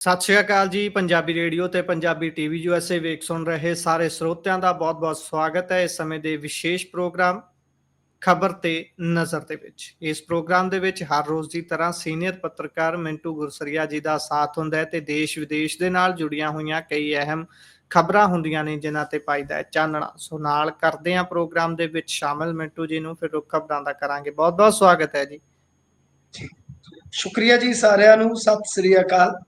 ਸਤਿ ਸ਼੍ਰੀ ਅਕਾਲ ਜੀ। ਪੰਜਾਬੀ ਰੇਡੀਓ ਤੇ ਪੰਜਾਬੀ ਟੀਵੀ ਯੂਐਸਏ ਵੇਖ ਸੁਣ ਰਹੇ ਸਾਰੇ ਸਰੋਤਿਆਂ ਦਾ ਬਹੁਤ-ਬਹੁਤ ਸਵਾਗਤ ਹੈ। ਇਸ ਸਮੇਂ ਦੇ ਵਿਸ਼ੇਸ਼ ਪ੍ਰੋਗਰਾਮ ਖਬਰ ਤੇ ਨਜ਼ਰ ਦੇ ਵਿੱਚ। ਇਸ ਪ੍ਰੋਗਰਾਮ ਦੇ ਵਿੱਚ ਹਰ ਰੋਜ਼ ਦੀ ਤਰ੍ਹਾਂ ਸੀਨੀਅਰ ਪੱਤਰਕਾਰ ਮਿੰਟੂ ਗੁਰਸਰੀਆ ਜੀ ਦਾ ਸਾਥ ਹੁੰਦਾ ਹੈ ਤੇ ਦੇਸ਼ ਵਿਦੇਸ਼ ਦੇ ਨਾਲ ਜੁੜੀਆਂ ਹੋਈਆਂ ਕਈ ਅਹਿਮ ਖਬਰਾਂ ਹੁੰਦੀਆਂ ਨੇ ਜਿਨ੍ਹਾਂ ਤੇ ਪਾਈਦਾ ਹੈ ਚਾਨਣਾ। ਸੋ ਨਾਲ ਕਰਦੇ ਹਾਂ ਪ੍ਰੋਗਰਾਮ ਦੇ ਵਿੱਚ ਸ਼ਾਮਿਲ ਮਿੰਟੂ ਜੀ ਨੂੰ, ਫਿਰ ਖਬਰਾਂ ਦਾ ਕਰਾਂਗੇ। ਬਹੁਤ-ਬਹੁਤ ਸਵਾਗਤ ਹੈ ਜੀ। ਸ਼ੁਕਰੀਆ ਜੀ ਸਾਰਿਆਂ ਨੂੰ। ਸਤਿ ਸ੍ਰੀ ਅਕਾਲ।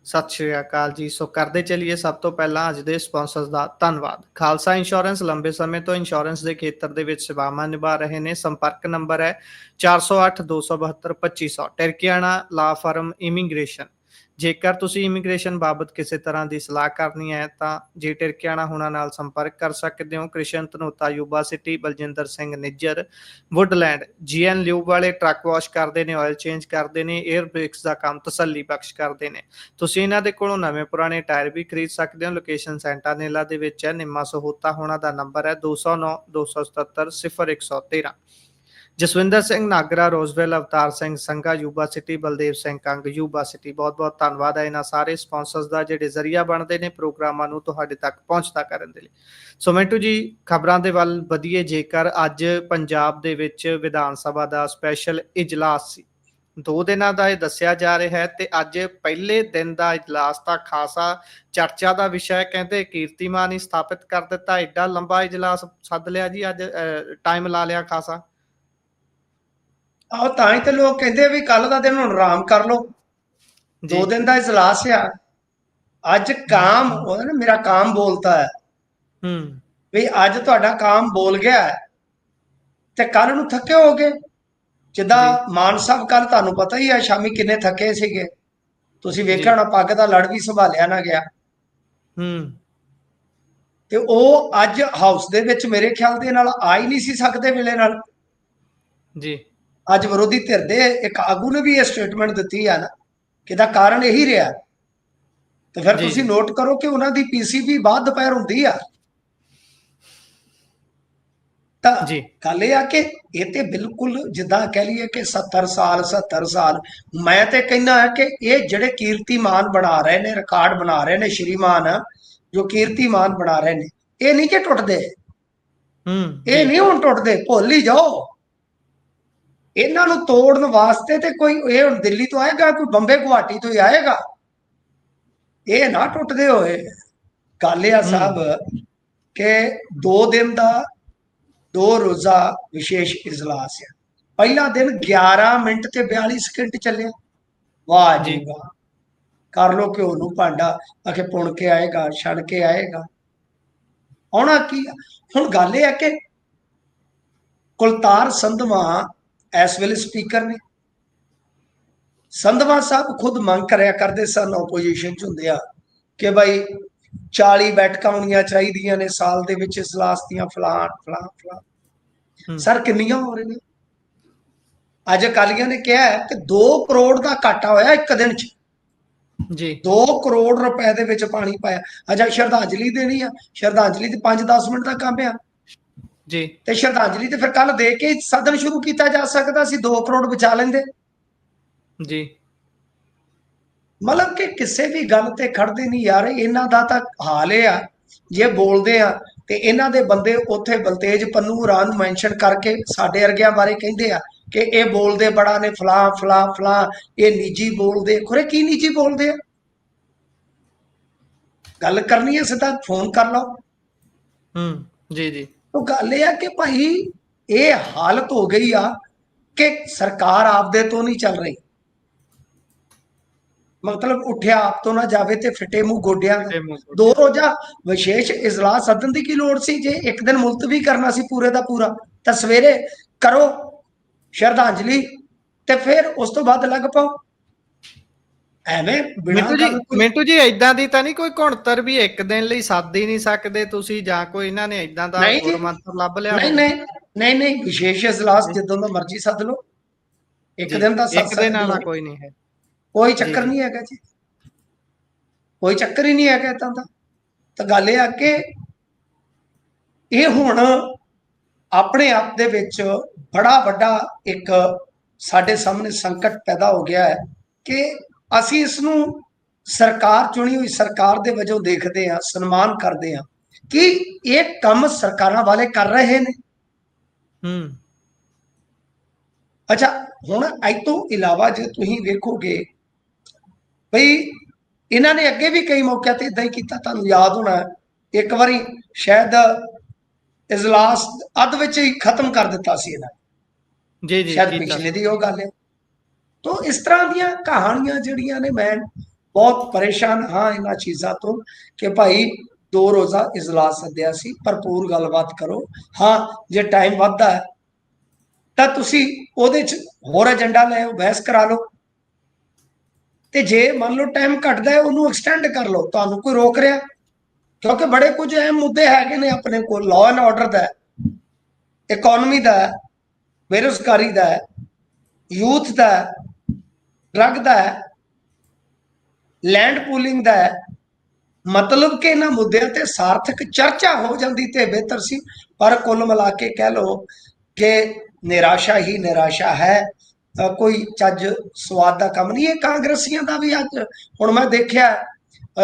ਸਤਿ ਸ਼੍ਰੀ ਅਕਾਲ ਜੀ। ਸੋ ਕਰਦੇ ਚੱਲੀਏ ਸਭ ਤੋਂ ਪਹਿਲਾਂ ਅੱਜ ਦੇ ਸਪਾਂਸਰਸ ਦਾ ਧੰਨਵਾਦ। ਖਾਲਸਾ ਇੰਸ਼ੋਰੈਂਸ ਲੰਬੇ ਸਮੇਂ ਤੋਂ ਇੰਸ਼ੋਰੈਂਸ ਦੇ ਖੇਤਰ ਦੇ ਵਿੱਚ ਸੇਵਾਵਾਂ ਨਿਭਾ ਰਹੇ ਨੇ। ਸੰਪਰਕ ਨੰਬਰ ਹੈ 4082722500। ਟਿਰਕੀਆਣਾ ਲਾ ਫਰਮ ਇਮੀਗ੍ਰੇਸ਼ਨ। ਜੇਕਰ ਤੁਸੀਂ ਇਮੀਗ੍ਰੇਸ਼ਨ ਬਾਬਤ ਕਿਸੇ ਤਰ੍ਹਾਂ ਦੀ ਸਲਾਹ ਕਰਨੀ ਹੈ ਤਾਂ ਜੇ ਟਿਰਕੀਆਣਾ ਹੁਣਾਂ ਨਾਲ ਸੰਪਰਕ ਕਰ ਸਕਦੇ ਹੋ। Krishan Dhanota Yuba City, Baljinder Singh Nijjar Woodland, GN lube ਵਾਲੇ ਟਰੱਕ ਵਾਸ਼ ਕਰਦੇ ਨੇ, ਆਇਲ ਚੇਂਜ ਕਰਦੇ ਨੇ, 에ਅਰ ਬ੍ਰੇਕਸ ਦਾ ਕੰਮ ਤਸੱਲੀ ਬਖਸ਼ ਕਰਦੇ ਨੇ। ਤੁਸੀਂ ਇਹਨਾਂ ਦੇ ਕੋਲੋਂ ਨਵੇਂ ਪੁਰਾਣੇ ਟਾਇਰ ਵੀ ਖਰੀਦ ਸਕਦੇ ਹੋ। ਲੋਕੇਸ਼ਨ ਸੈਂਟਾਨੇਲਾ ਦੇ ਵਿੱਚ ਹੈ। ਨਿੰਮਾ ਸਹੂਤਾ ਹੋਣਾ ਦਾ ਨੰਬਰ ਹੈ 209 277 0113। Jaswinder Singh Nagra Roseville, Avtar Singh Sangha Yuba City, Baldev Singh Kang Yuba City. ਬਹੁਤ-ਬਹੁਤ ਧੰਨਵਾਦ ਹੈ ਇਹਨਾਂ ਸਾਰੇ ਸਪਾਂਸਰਸ ਦਾ ਜਿਹੜੇ ਜ਼ਰੀਆ ਬਣਦੇ ਨੇ ਪ੍ਰੋਗਰਾਮਾਂ ਨੂੰ ਤੁਹਾਡੇ ਤੱਕ ਪਹੁੰਚਦਾ ਕਰਨ ਦੇ ਲਈ। ਸੋ ਮਿੰਟੂ ਜੀ, ਖਬਰਾਂ ਦੇ ਵੱਲ ਵਧੀਏ। ਜੇਕਰ ਅੱਜ ਪੰਜਾਬ ਦੇ ਵਿੱਚ ਵਿਧਾਨ ਸਭਾ ਦਾ ਸਪੈਸ਼ਲ ਇਜਲਾਸ ਸੀ, 2 ਦਿਨਾਂ ਦਾ ਇਹ ਦੱਸਿਆ ਜਾ ਰਿਹਾ ਹੈ ਤੇ ਅੱਜ ਪਹਿਲੇ ਦਿਨ ਦਾ ਇਜਲਾਸ ਤਾਂ ਖਾਸਾ ਚਰਚਾ ਦਾ ਵਿਸ਼ਾ ਹੈ। ਕਹਿੰਦੇ ਕੀਰਤੀਮਾਨ ਹੀ ਸਥਾਪਿਤ ਕਰ ਦਿੱਤਾ। ਐਡਾ ਲੰਬਾ ਇਜਲਾਸ ਸੱਦ ਲਿਆ ਜੀ, ਅੱਜ ਟਾਈਮ ਲਾ ਲਿਆ ਖਾਸਾ। ਆਹੋ, ਤਾਂ ਹੀ ਤੇ ਲੋਕ ਕਹਿੰਦੇ ਵੀ ਕੱਲ ਦਾ ਦਿਨ ਹੁਣ ਆਰਾਮ ਕਰ ਲਓ। 2 ਦਿਨ ਦਾ ਇਜਲਾਸ ਆ। ਅੱਜ ਕਾਮ ਉਹਦਾ ਨਾ, ਮੇਰਾ ਕਾਮ ਬੋਲਤਾ ਹੈ ਵੀ ਅੱਜ ਤੁਹਾਡਾ ਕਾਮ ਬੋਲ ਗਿਆ ਤੇ ਕੱਲ ਨੂੰ ਥੱਕੇ ਹੋਗੇ। ਜਿੱਦਾਂ ਮਾਨ ਸਾਹਿਬ ਕੱਲ ਤੁਹਾਨੂੰ ਪਤਾ ਹੀ ਆ ਸ਼ਾਮੀ ਕਿੰਨੇ ਥੱਕੇ ਸੀਗੇ। ਤੁਸੀਂ ਵੇਖਿਆ ਹੋਣਾ ਪੱਗ ਦਾ ਲੜ ਵੀ ਸੰਭਾਲਿਆ ਨਾ ਗਿਆ। ਤੇ ਉਹ ਅੱਜ ਹਾਊਸ ਦੇ ਵਿੱਚ ਮੇਰੇ ਖਿਆਲ ਦੇ ਨਾਲ ਆ ਹੀ ਨਹੀਂ ਸੀ ਸਕਦੇ ਵੇਲੇ ਨਾਲ ਜੀ। ਅੱਜ ਵਿਰੋਧੀ ਧਿਰ ਦੇ ਇੱਕ ਆਗੂ ਨੇ ਵੀ ਇਹ ਸਟੇਟਮੈਂਟ ਦਿੱਤੀ ਆ ਨਾ ਕਿ ਦਾ ਕਾਰਨ ਇਹੀ ਰਿਹਾ। ਤੇ ਫਿਰ ਤੁਸੀਂ ਨੋਟ ਕਰੋ ਕਿ ਉਹਨਾਂ ਦੀ ਪੀਸੀਬੀ ਬਾਅਦ ਦੁਪਹਿਰ ਹੁੰਦੀ ਆ। ਤਾਂ ਗੱਲ ਇਹ ਆ ਕਿ ਇਹ ਤੇ ਬਿਲਕੁਲ ਜਿੱਦਾਂ ਕਹਿ ਲਈਏ ਕਿ 70 ਸਾਲ ਮੈਂ ਤੇ ਕਹਿੰਦਾ ਹੈ ਕਿ ਇਹ ਜਿਹੜੇ ਕੀਰਤੀਮਾਨ ਬਣਾ ਰਹੇ ਨੇ, ਰਿਕਾਰਡ ਬਣਾ ਰਹੇ ਨੇ, ਸ਼੍ਰੀਮਾਨ ਜੋ ਕੀਰਤੀਮਾਨ ਬਣਾ ਰਹੇ ਨੇ, ਇਹ ਨਹੀਂ ਕਿ ਟੁੱਟਦੇ। ਇਹ ਨਹੀਂ ਹੁਣ ਟੁੱਟਦੇ, ਭੁੱਲ ਹੀ ਜਾਓ। ਇਹਨਾਂ ਨੂੰ ਤੋੜਨ ਵਾਸਤੇ ਤੇ ਕੋਈ ਇਹ ਹੁਣ ਦਿੱਲੀ ਤੋਂ ਆਏਗਾ, ਕੋਈ ਬੰਬੇ ਗੁਹਾਟੀ ਤੋਂ ਹੀ ਆਏਗਾ। ਇਹ ਨਾ ਟੁੱਟਦੇ ਹੋਏ। ਗੱਲ ਆ ਸਾਹਿਬ ਕਿ 2 ਦਿਨ ਦਾ 2 ਰੋਜ਼ਾ ਵਿਸ਼ੇਸ਼ ਇਜਲਾਸ ਹੈ। ਪਹਿਲਾ ਦਿਨ 11 ਮਿੰਟ ਤੇ 42 ਸਕਿੰਟ ਚੱਲਿਆ। ਵਾਹ ਜੀ ਵਾਹ। ਕਰ ਲੋ ਘਿਓ ਨੂੰ ਭਾਂਡਾ, ਆਖੇ ਪੁਣ ਕੇ ਆਏਗਾ, ਛਣ ਕੇ ਆਏਗਾ। ਆਉਣਾ ਕੀ ਹੁਣ ਗੱਲ ਇਹ ਹੈ ਕਿ ਕੁਲਤਾਰ ਸੰਧਵਾ ਇਸ ਵੇਲੇ ਸਪੀਕਰ ਨੇ। ਸੰਧਵਾ ਸਾਹਿਬ ਖੁਦ ਮੰਗ ਕਰਿਆ ਕਰਦੇ ਸਨ, ਆਪੋਜੀਸ਼ਨ ਚ ਹੁੰਦੇ ਆ, ਕਿ ਭਾਈ 40 ਬੈਠਕਾਂ ਹੋਣੀਆਂ ਚਾਹੀਦੀਆਂ ਨੇ ਸਾਲ ਦੇ ਵਿੱਚ ਇਜਲਾਸ ਦੀਆਂ, ਫਲਾਣ ਫਲਾਣ ਫਲਾਣ। ਸਰ ਕਿੰਨੀਆਂ ਹੋ ਰਹੀਆਂ? ਅੱਜ ਅਕਾਲੀਆਂ ਨੇ ਕਿਹਾ ਕਿ 2 ਕਰੋੜ ਦਾ ਘਾਟਾ ਹੋਇਆ ਇੱਕ ਦਿਨ ਚ। 2 ਕਰੋੜ ਰੁਪਏ ਦੇ ਵਿੱਚ ਪਾਣੀ ਪਾਇਆ। ਅੱਛਾ, ਸ਼ਰਧਾਂਜਲੀ ਦੇਣੀ ਆ, ਸ਼ਰਧਾਂਜਲੀ ਤੇ 5-10 ਮਿੰਟ ਦਾ ਕੰਮ ਆ ਜੀ। ਤੇ ਸ਼ਰਧਾਂਜਲੀ ਤੇ ਫਿਰ ਕੱਲ ਦੇ ਕੇ ਸਦਨ ਸ਼ੁਰੂ ਕੀਤਾ ਜਾ ਸਕਦਾ ਸੀ, 2 ਕਰੋੜ ਬਚਾ ਲੈਂਦੇ ਜੀ। ਮਤਲਬ ਕਿ ਕਿਸੇ ਵੀ ਗੱਲ ਤੇ ਖੜਦੇ ਨਹੀਂ ਯਾਰ। ਇਹਨਾਂ ਦਾ ਤਾਂ ਹਾਲ ਇਹ ਆ, ਜੇ ਬੋਲਦੇ ਆ ਤੇ ਇਹਨਾਂ ਦੇ ਬੰਦੇ ਉੱਥੇ ਬਲਤੇਜ ਪੰਨੂ ਹੋਰਾਂ ਨੂੰ ਮੈਂਸ਼ਨ ਕਰਕੇ ਸਾਡੇ ਵਰਗਿਆਂ ਬਾਰੇ ਕਹਿੰਦੇ ਆ ਕਿ ਇਹ ਬੋਲਦੇ ਬੜਾ ਨੇ, ਫਲਾਂ ਫਲਾਂ ਫਲਾਂ, ਇਹ ਨਿੱਜੀ ਬੋਲਦੇ। ਖੁਰੇ ਕੀ ਨਿੱਜੀ ਬੋਲਦੇ ਆ? ਗੱਲ ਕਰਨੀ ਹੈ ਸਿੱਧਾ ਫੋਨ ਕਰ ਲਓ। ਜੀ। ਉਹ ਗੱਲ ਇਹ ਆ ਕਿ ਭਾਈ ਇਹ ਹਾਲਤ ਹੋ ਗਈ ਆ ਕਿ ਸਰਕਾਰ ਆਪਦੇ ਤੋਂ ਨਹੀਂ ਚੱਲ ਰਹੀ। ਮਤਲਬ ਉੱਠਿਆ ਆਪ ਤੋਂ ਨਾ ਜਾਵੇ ਤੇ ਫਿੱਟੇ ਮੂੰਹ ਗੋਡਿਆਂ ਦਾ। 2 ਰੋਜ਼ਾ ਵਿਸ਼ੇਸ਼ ਇਜਲਾਸ ਸੱਦਣ ਦੀ ਕੀ ਲੋੜ ਸੀ? ਜੇ ਇੱਕ ਦਿਨ ਮੁਲਤਵੀ ਕਰਨਾ ਸੀ ਪੂਰੇ ਦਾ ਪੂਰਾ, ਤਾਂ ਸਵੇਰੇ ਕਰੋ ਸ਼ਰਧਾਂਜਲੀ ਤੇ ਫਿਰ ਉਸ ਤੋਂ ਬਾਅਦ ਲੱਗ ਪਾਓ। ਐਵੇਂ ਮਿੰਟੂ ਜੀ ਏਦਾਂ ਦੀ ਤਾਂ ਨਹੀਂ ਕੋਈ ਘੁਣਤਰ ਵੀ ਇੱਕ ਦਿਨ ਲਈ ਸੱਦ ਹੀ ਨਹੀਂ ਸਕਦੇ ਤੁਸੀਂ, ਜਾਂ ਕੋਈ ਇਹਨਾਂ ਨੇ ਏਦਾਂ ਦਾ ਮੰਤਰ ਲੱਭ ਲਿਆ? ਨਹੀਂ, ਵਿਸ਼ੇਸ਼ ਇਜਲਾਸ ਜਦੋਂ ਦਾ ਮਰਜ਼ੀ ਸੱਦ ਲਓ। ਇੱਕ ਦਿਨ ਦਾ ਇੱਕ ਦਿਨ ਵਾਲਾ ਕੋਈ ਨਹੀਂ ਹੈ, ਕੋਈ ਚੱਕਰ ਨਹੀਂ ਹੈਗਾ ਜੀ, ਕੋਈ ਚੱਕਰ ਹੀ ਨਹੀਂ ਹੈਗਾ ਇਦਾਂ ਦਾ। ਤਾਂ ਗੱਲ ਇਹ ਆ ਕਿ ਇਹ ਹੁਣ ਆਪਣੇ ਆਪ ਦੇ ਵਿੱਚ ਬੜਾ ਵੱਡਾ ਇੱਕ ਸਾਡੇ ਸਾਹਮਣੇ ਸੰਕਟ ਪੈਦਾ ਹੋ ਗਿਆ ਹੈ ਕਿ ਅਸੀਂ ਇਸ ਨੂੰ ਸਰਕਾਰ ਚੁਣੀ ਹੋਈ ਸਰਕਾਰ ਦੇ ਵਜੋਂ ਦੇਖਦੇ ਆ, ਸਨਮਾਨ ਕਰਦੇ ਆ ਕਿ ਇਹ ਕੰਮ ਸਰਕਾਰਾਂ ਵਾਲੇ ਕਰ ਰਹੇ ਨੇ। ਅੱਛਾ, ਹੁਣ ਅੱਜ ਤੋਂ ਇਲਾਵਾ ਜੇ ਤੁਸੀਂ ਵੇਖੋਗੇ ਬਈ ਇਹਨਾਂ ਨੇ ਅੱਗੇ ਵੀ ਕਈ ਮੌਕਿਆਂ ਤੇ ਇਦਾਂ ਹੀ ਕੀਤਾ। ਤੁਹਾਨੂੰ ਯਾਦ ਹੋਣਾ ਇੱਕ ਵਾਰੀ ਸ਼ਾਇਦ ਇਜਲਾਸ ਅੱਧ ਵਿੱਚ ਹੀ ਖਤਮ ਕਰ ਦਿੱਤਾ ਸੀ ਇਹਨਾਂ ਨੇ, ਜੀ ਜੀ, ਸ਼ਾਇਦ ਪਿਛਲੇ ਦੀ ਉਹ ਗੱਲ ਹੈ। ਤੋਂ ਇਸ ਤਰ੍ਹਾਂ ਦੀਆਂ ਕਹਾਣੀਆਂ ਜਿਹੜੀਆਂ ਨੇ, ਮੈਂ ਬਹੁਤ ਪਰੇਸ਼ਾਨ ਹਾਂ ਇਹਨਾਂ ਚੀਜ਼ਾਂ ਤੋਂ ਕਿ ਭਾਈ 2 ਰੋਜ਼ਾ ਇਜਲਾਸ ਸੱਦਿਆ ਸੀ, ਭਰਪੂਰ ਗੱਲਬਾਤ ਕਰੋ। ਹਾਂ, ਜੇ ਟਾਈਮ ਵੱਧਦਾ ਹੈ ਤਾਂ ਤੁਸੀਂ ਉਹਦੇ 'ਚ ਹੋਰ ਏਜੰਡਾ ਲੈ ਆਓ, ਬਹਿਸ ਕਰਾ ਲਓ, ਤੇ ਜੇ ਮੰਨ ਲਓ ਟਾਈਮ ਘਟਦਾ ਹੈ ਉਹਨੂੰ ਐਕਸਟੈਂਡ ਕਰ ਲਓ, ਤੁਹਾਨੂੰ ਕੋਈ ਰੋਕ ਰਿਹਾ? ਕਿਉਂਕਿ ਬੜੇ ਕੁਝ ਅਹਿਮ ਮੁੱਦੇ ਹੈਗੇ ਨੇ ਆਪਣੇ ਕੋਲ। ਲਾਅ ਐਂਡ ਆਰਡਰ ਦਾ, ਇਕਨੋਮੀ ਦਾ, ਬੇਰੁਜ਼ਗਾਰੀ ਦਾ, ਯੂਥ ਦਾ, ਡਰੱਗ ਦਾ, ਲੈਂਡ ਪੂਲਿੰਗ ਦਾ। ਮਤਲਬ ਕਿ ਇਹਨਾਂ ਮੁੱਦਿਆਂ ਤੇ ਸਾਰਥਕ ਚਰਚਾ ਹੋ ਜਾਂਦੀ ਤੇ ਬਿਹਤਰ ਸੀ। ਪਰ ਕੁੱਲ ਮਿਲਾ ਕੇ ਕਹਿ ਲਓ ਕਿ ਨਿਰਾਸ਼ਾ ਹੀ ਨਿਰਾਸ਼ਾ ਹੈ, ਕੋਈ ਚੱਜ ਸਵਾਦ ਦਾ ਕੰਮ ਨਹੀਂ। ਇਹ ਕਾਂਗਰਸੀਆਂ ਦਾ ਵੀ ਅੱਜ ਹੁਣ ਮੈਂ ਦੇਖਿਆ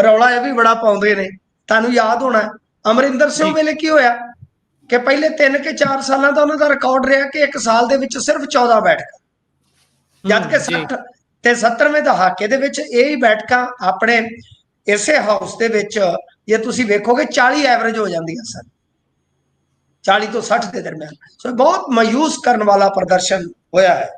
ਰੌਲਾ ਇਹ ਵੀ ਬੜਾ ਪਾਉਂਦੇ ਨੇ। ਤੁਹਾਨੂੰ ਯਾਦ ਹੋਣਾ ਅਮਰਿੰਦਰ ਸਿੰਘ ਵੇਲੇ ਕੀ ਹੋਇਆ ਕਿ ਪਹਿਲੇ 3 ਕੇ 4 ਸਾਲਾਂ ਦਾ ਉਹਨਾਂ ਦਾ ਰਿਕਾਰਡ ਰਿਹਾ ਕਿ 1 ਸਾਲ ਦੇ ਵਿੱਚ ਸਿਰਫ 14 ਬੈਠਕਾਂ, ਜਦ ਕਿ 60 ਤੇ 70ਵੇਂ ਦਹਾਕੇ ਦੇ ਵਿੱਚ ਇਹ ਹੀ ਬੈਠਕਾਂ ਆਪਣੇ ਇਸੇ ਹਾਊਸ ਦੇ ਵਿੱਚ ਜੇ ਤੁਸੀਂ ਵੇਖੋਗੇ 40 ਐਵਰੇਜ ਹੋ ਜਾਂਦੀਆਂ ਸਨ, 40 ਤੋਂ 60 ਦੇ ਦਰਮਿਆਨ। ਸੋ ਬਹੁਤ ਮਾਯੂਸ ਕਰਨ ਵਾਲਾ ਪ੍ਰਦਰਸ਼ਨ ਹੋਇਆ ਹੈ।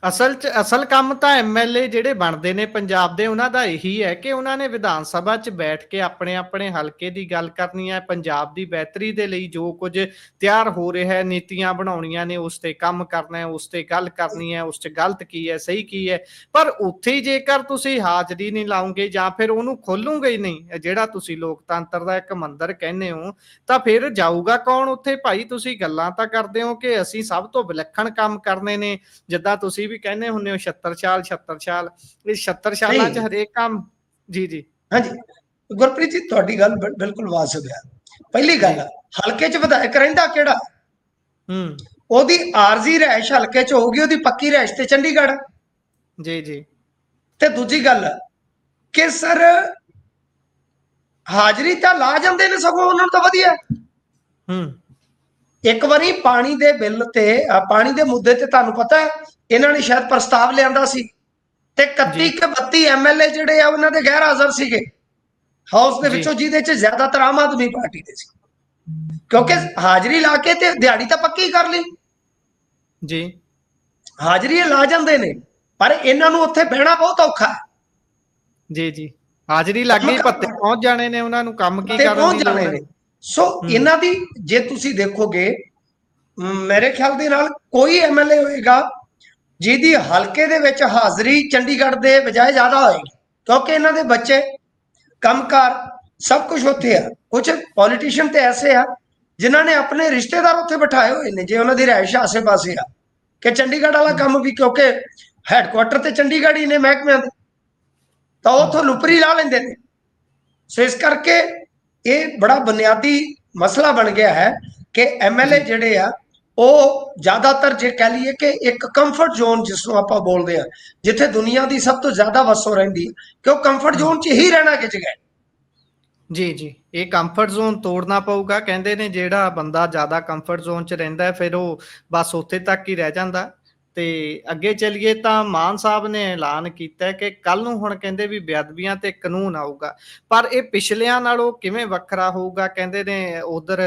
ਅਸਲ ਕੰਮ ਤਾਂ ਐਮਐਲਏ ਜਿਹੜੇ ਬਣਦੇ ਨੇ ਪੰਜਾਬ ਦੇ, ਉਹਨਾਂ ਦਾ ਇਹੀ ਹੈ ਕਿ ਉਹਨਾਂ ਨੇ ਵਿਧਾਨ ਸਭਾ 'ਚ ਬੈਠ ਕੇ ਆਪਣੇ ਆਪਣੇ ਹਲਕੇ ਦੀ ਗੱਲ ਕਰਨੀ ਹੈ, ਪੰਜਾਬ ਦੀ ਬਿਹਤਰੀ ਦੇ ਲਈ ਜੋ ਕੁਝ ਤਿਆਰ ਹੋ ਰਿਹਾ ਹੈ, ਨੀਤੀਆਂ ਬਣਾਉਣੀਆਂ ਨੇ, ਉਸ ਤੇ ਕੰਮ ਕਰਨਾ ਹੈ, ਉਸ ਤੇ ਗੱਲ ਕਰਨੀ ਹੈ, ਉਸ 'ਚ ਗਲਤ ਕੀ ਹੈ, ਸਹੀ ਕੀ ਹੈ। ਪਰ ਉੱਥੇ ਹੀ ਜੇਕਰ ਤੁਸੀਂ ਹਾਜ਼ਰੀ ਨਹੀਂ ਲਾਓਗੇ ਜਾਂ ਫਿਰ ਉਹਨੂੰ ਖੋਲੂਗੇ ਹੀ ਨਹੀਂ, ਜਿਹੜਾ ਤੁਸੀਂ ਲੋਕਤੰਤਰ ਦਾ ਇੱਕ ਮੰਦਰ ਕਹਿੰਦੇ ਹੋ, ਤਾਂ ਫਿਰ ਜਾਊਗਾ ਕੌਣ ਉੱਥੇ? ਭਾਈ ਤੁਸੀਂ ਗੱਲਾਂ ਤਾਂ ਕਰਦੇ ਹੋ ਕਿ ਅਸੀਂ ਸਭ ਤੋਂ ਵਿਲੱਖਣ ਕੰਮ ਕਰਨੇ ਨੇ, ਜਿੱਦਾਂ ਤੁਸੀਂ ਵੀ ਕਹਿੰਦੇ ਹੁੰਦੇ ਹੋ 76 ਸਾਲ 76 ਸਾਲ, ਇਹ 76 ਸਾਲਾਂ 'ਚ ਹਰੇਕ ਕੰਮ। ਜੀ ਜੀ, ਹਾਂਜੀ ਗੁਰਪ੍ਰੀਤ ਜੀ, ਤੁਹਾਡੀ ਗੱਲ ਬਿਲਕੁਲ ਵਾਜਬ ਹੈ। ਪਹਿਲੀ ਗੱਲ, ਹਲਕੇ 'ਚ ਵਿਧਾਇਕ ਰਹਿੰਦਾ ਕਿਹੜਾ? ਉਹਦੀ ਆਰਜ਼ੀ ਰਹਿائش ਹਲਕੇ 'ਚ ਹੋਊਗੀ, ਉਹਦੀ ਪੱਕੀ ਰਹਿائش ਤੇ ਚੰਡੀਗੜ੍ਹ। ਜੀ ਜੀ। ਤੇ ਦੂਜੀ ਗੱਲ ਕਿ ਸਰ ਹਾਜ਼ਰੀ ਤਾਂ ਲਾ ਜਾਂਦੇ ਨੇ, ਸਗੋਂ ਉਹਨਾਂ ਨੂੰ ਤਾਂ ਵਧੀਆ। ਇੱਕ ਵਾਰੀ ਪਾਣੀ ਦੇ ਬਿੱਲ ਤੇ, ਪਾਣੀ ਦੇ ਮੁੱਦੇ ਤੇ ਤੁਹਾਨੂੰ ਪਤਾ ਹੈ ਇਹਨਾਂ ਨੇ ਸ਼ਾਇਦ ਪ੍ਰਸਤਾਵ ਲਿਆਂਦਾ ਸੀ ਤੇ 31 ਕੇ 32 ਐਮਐਲਏ ਜਿਹੜੇ ਆ ਉਹਨਾਂ ਦੇ ਗੈਰ ਹਾਜ਼ਰ ਸੀਗੇ ਹਾਊਸ ਦੇ ਵਿੱਚੋਂ, ਜਿਹਦੇ 'ਚ ਜ਼ਿਆਦਾਤਰ ਆਮ ਆਦਮੀ ਪਾਰਟੀ ਦੇ ਸੀ। ਕਿਉਂਕਿ ਹਾਜ਼ਰੀ ਲਾ ਕੇ ਤੇ ਦਿਹਾੜੀ ਤਾਂ ਪੱਕੀ ਕਰ ਲਈ ਜੀ। ਹਾਜ਼ਰੀ ਲਾ ਜਾਂਦੇ ਨੇ, ਪਰ ਇਹਨਾਂ ਨੂੰ ਉੱਥੇ ਬਹਿਣਾ ਬਹੁਤ ਔਖਾ ਹੈ। ਜੀ ਜੀ, ਹਾਜ਼ਰੀ ਲੱਗ ਗਈ, ਪੱਤੇ ਪਹੁੰਚ ਜਾਣੇ ਨੇ, ਉਹਨਾਂ ਨੂੰ ਕੰਮ ਕੀ ਕਰਨ ਦੀ ਲੋੜ ਹੈ। ਸੋ ਇਹਨਾਂ ਦੀ ਜੇ ਤੁਸੀਂ ਦੇਖੋਗੇ, ਮੇਰੇ ਖਿਆਲ ਦੇ ਨਾਲ ਕੋਈ ਐਮਐਲਏ ਹੋਏਗਾ ਜਿਹਦੀ ਹਲਕੇ ਦੇ ਵਿੱਚ ਹਾਜ਼ਰੀ ਚੰਡੀਗੜ੍ਹ ਦੇ ਬਜਾਏ ਜ਼ਿਆਦਾ ਹੋਏਗੀ, ਕਿਉਂਕਿ ਇਹਨਾਂ ਦੇ ਬੱਚੇ, ਕੰਮਕਾਰ, ਸਭ ਕੁਝ ਉੱਥੇ ਆ। ਕੁਝ ਪੋਲੀਟੀਸ਼ੀਅਨ ਤੇ ਐਸੇ ਆ ਜਿਨ੍ਹਾਂ ਨੇ ਆਪਣੇ ਰਿਸ਼ਤੇਦਾਰ ਉੱਥੇ ਬਿਠਾਏ ਹੋਏ ਨੇ, ਜੇ ਉਹਨਾਂ ਦੀ ਰਿਹਾਇਸ਼ ਆਸੇ ਪਾਸੇ ਆ, ਕਿ ਚੰਡੀਗੜ੍ਹ ਵਾਲਾ ਕੰਮ ਵੀ, ਕਿਉਂਕਿ ਹੈਡਕੁਆਟਰ ਤੇ ਚੰਡੀਗੜ੍ਹ ਹੀ ਨੇ ਮਹਿਕਮਿਆਂ ਦੇ, ਤਾਂ ਉੱਥੋਂ ਲੁਪਰੀ ਲਾ ਲੈਂਦੇ ਨੇ। ਸੋ ਇਸ ਕਰਕੇ ਇਹ ਬੜਾ ਬੁਨਿਆਦੀ ਮਸਲਾ ਬਣ ਗਿਆ ਹੈ ਕਿ ਐਮਐਲਏ ਜਿਹੜੇ ਆ ਉਹ ਜ਼ਿਆਦਾਤਰ, ਜੇ ਕਹਿ ਲਈਏ ਕਿ ਇੱਕ ਕੰਫਰਟ ਜ਼ੋਨ ਜਿਸ ਨੂੰ ਆਪਾਂ ਬੋਲਦੇ ਆ, ਜਿੱਥੇ ਦੁਨੀਆ ਦੀ ਸਭ ਤੋਂ ਜ਼ਿਆਦਾ ਵਸੋਂ ਰਹਿੰਦੀ ਹੈ, ਕਿ ਉਹ ਕੰਫਰਟ ਜ਼ੋਨ 'ਚ ਹੀ ਰਹਿਣਾ ਕਿ ਜਗ੍ਹਾ। ਜੀ ਜੀ, ਇਹ ਕੰਫਰਟ ਜ਼ੋਨ ਤੋੜਨਾ ਪਊਗਾ। ਕਹਿੰਦੇ ਨੇ ਜਿਹੜਾ ਬੰਦਾ ਜ਼ਿਆਦਾ ਕੰਫਰਟ ਜ਼ੋਨ 'ਚ ਰਹਿੰਦਾ ਹੈ ਫਿਰ ਉਹ ਬਸ ਉੱਥੇ ਤੱਕ ਹੀ ਰਹਿ ਜਾਂਦਾ। ਤੇ ਅੱਗੇ ਚੱਲੀਏ ਤਾਂ ਮਾਨ ਸਾਹਿਬ ਨੇ ਐਲਾਨ ਕੀਤਾ ਕਿ ਕੱਲ ਨੂੰ ਹੁਣ ਕਹਿੰਦੇ ਵੀ ਬੇਅਦਬੀਆਂ ਤੇ ਕਾਨੂੰਨ ਆਊਗਾ, ਪਰ ਇਹ ਪਿਛਲਿਆਂ ਨਾਲੋਂ ਕਿਵੇਂ ਵੱਖਰਾ ਹੋਊਗਾ? ਕਹਿੰਦੇ ਨੇ ਉਧਰ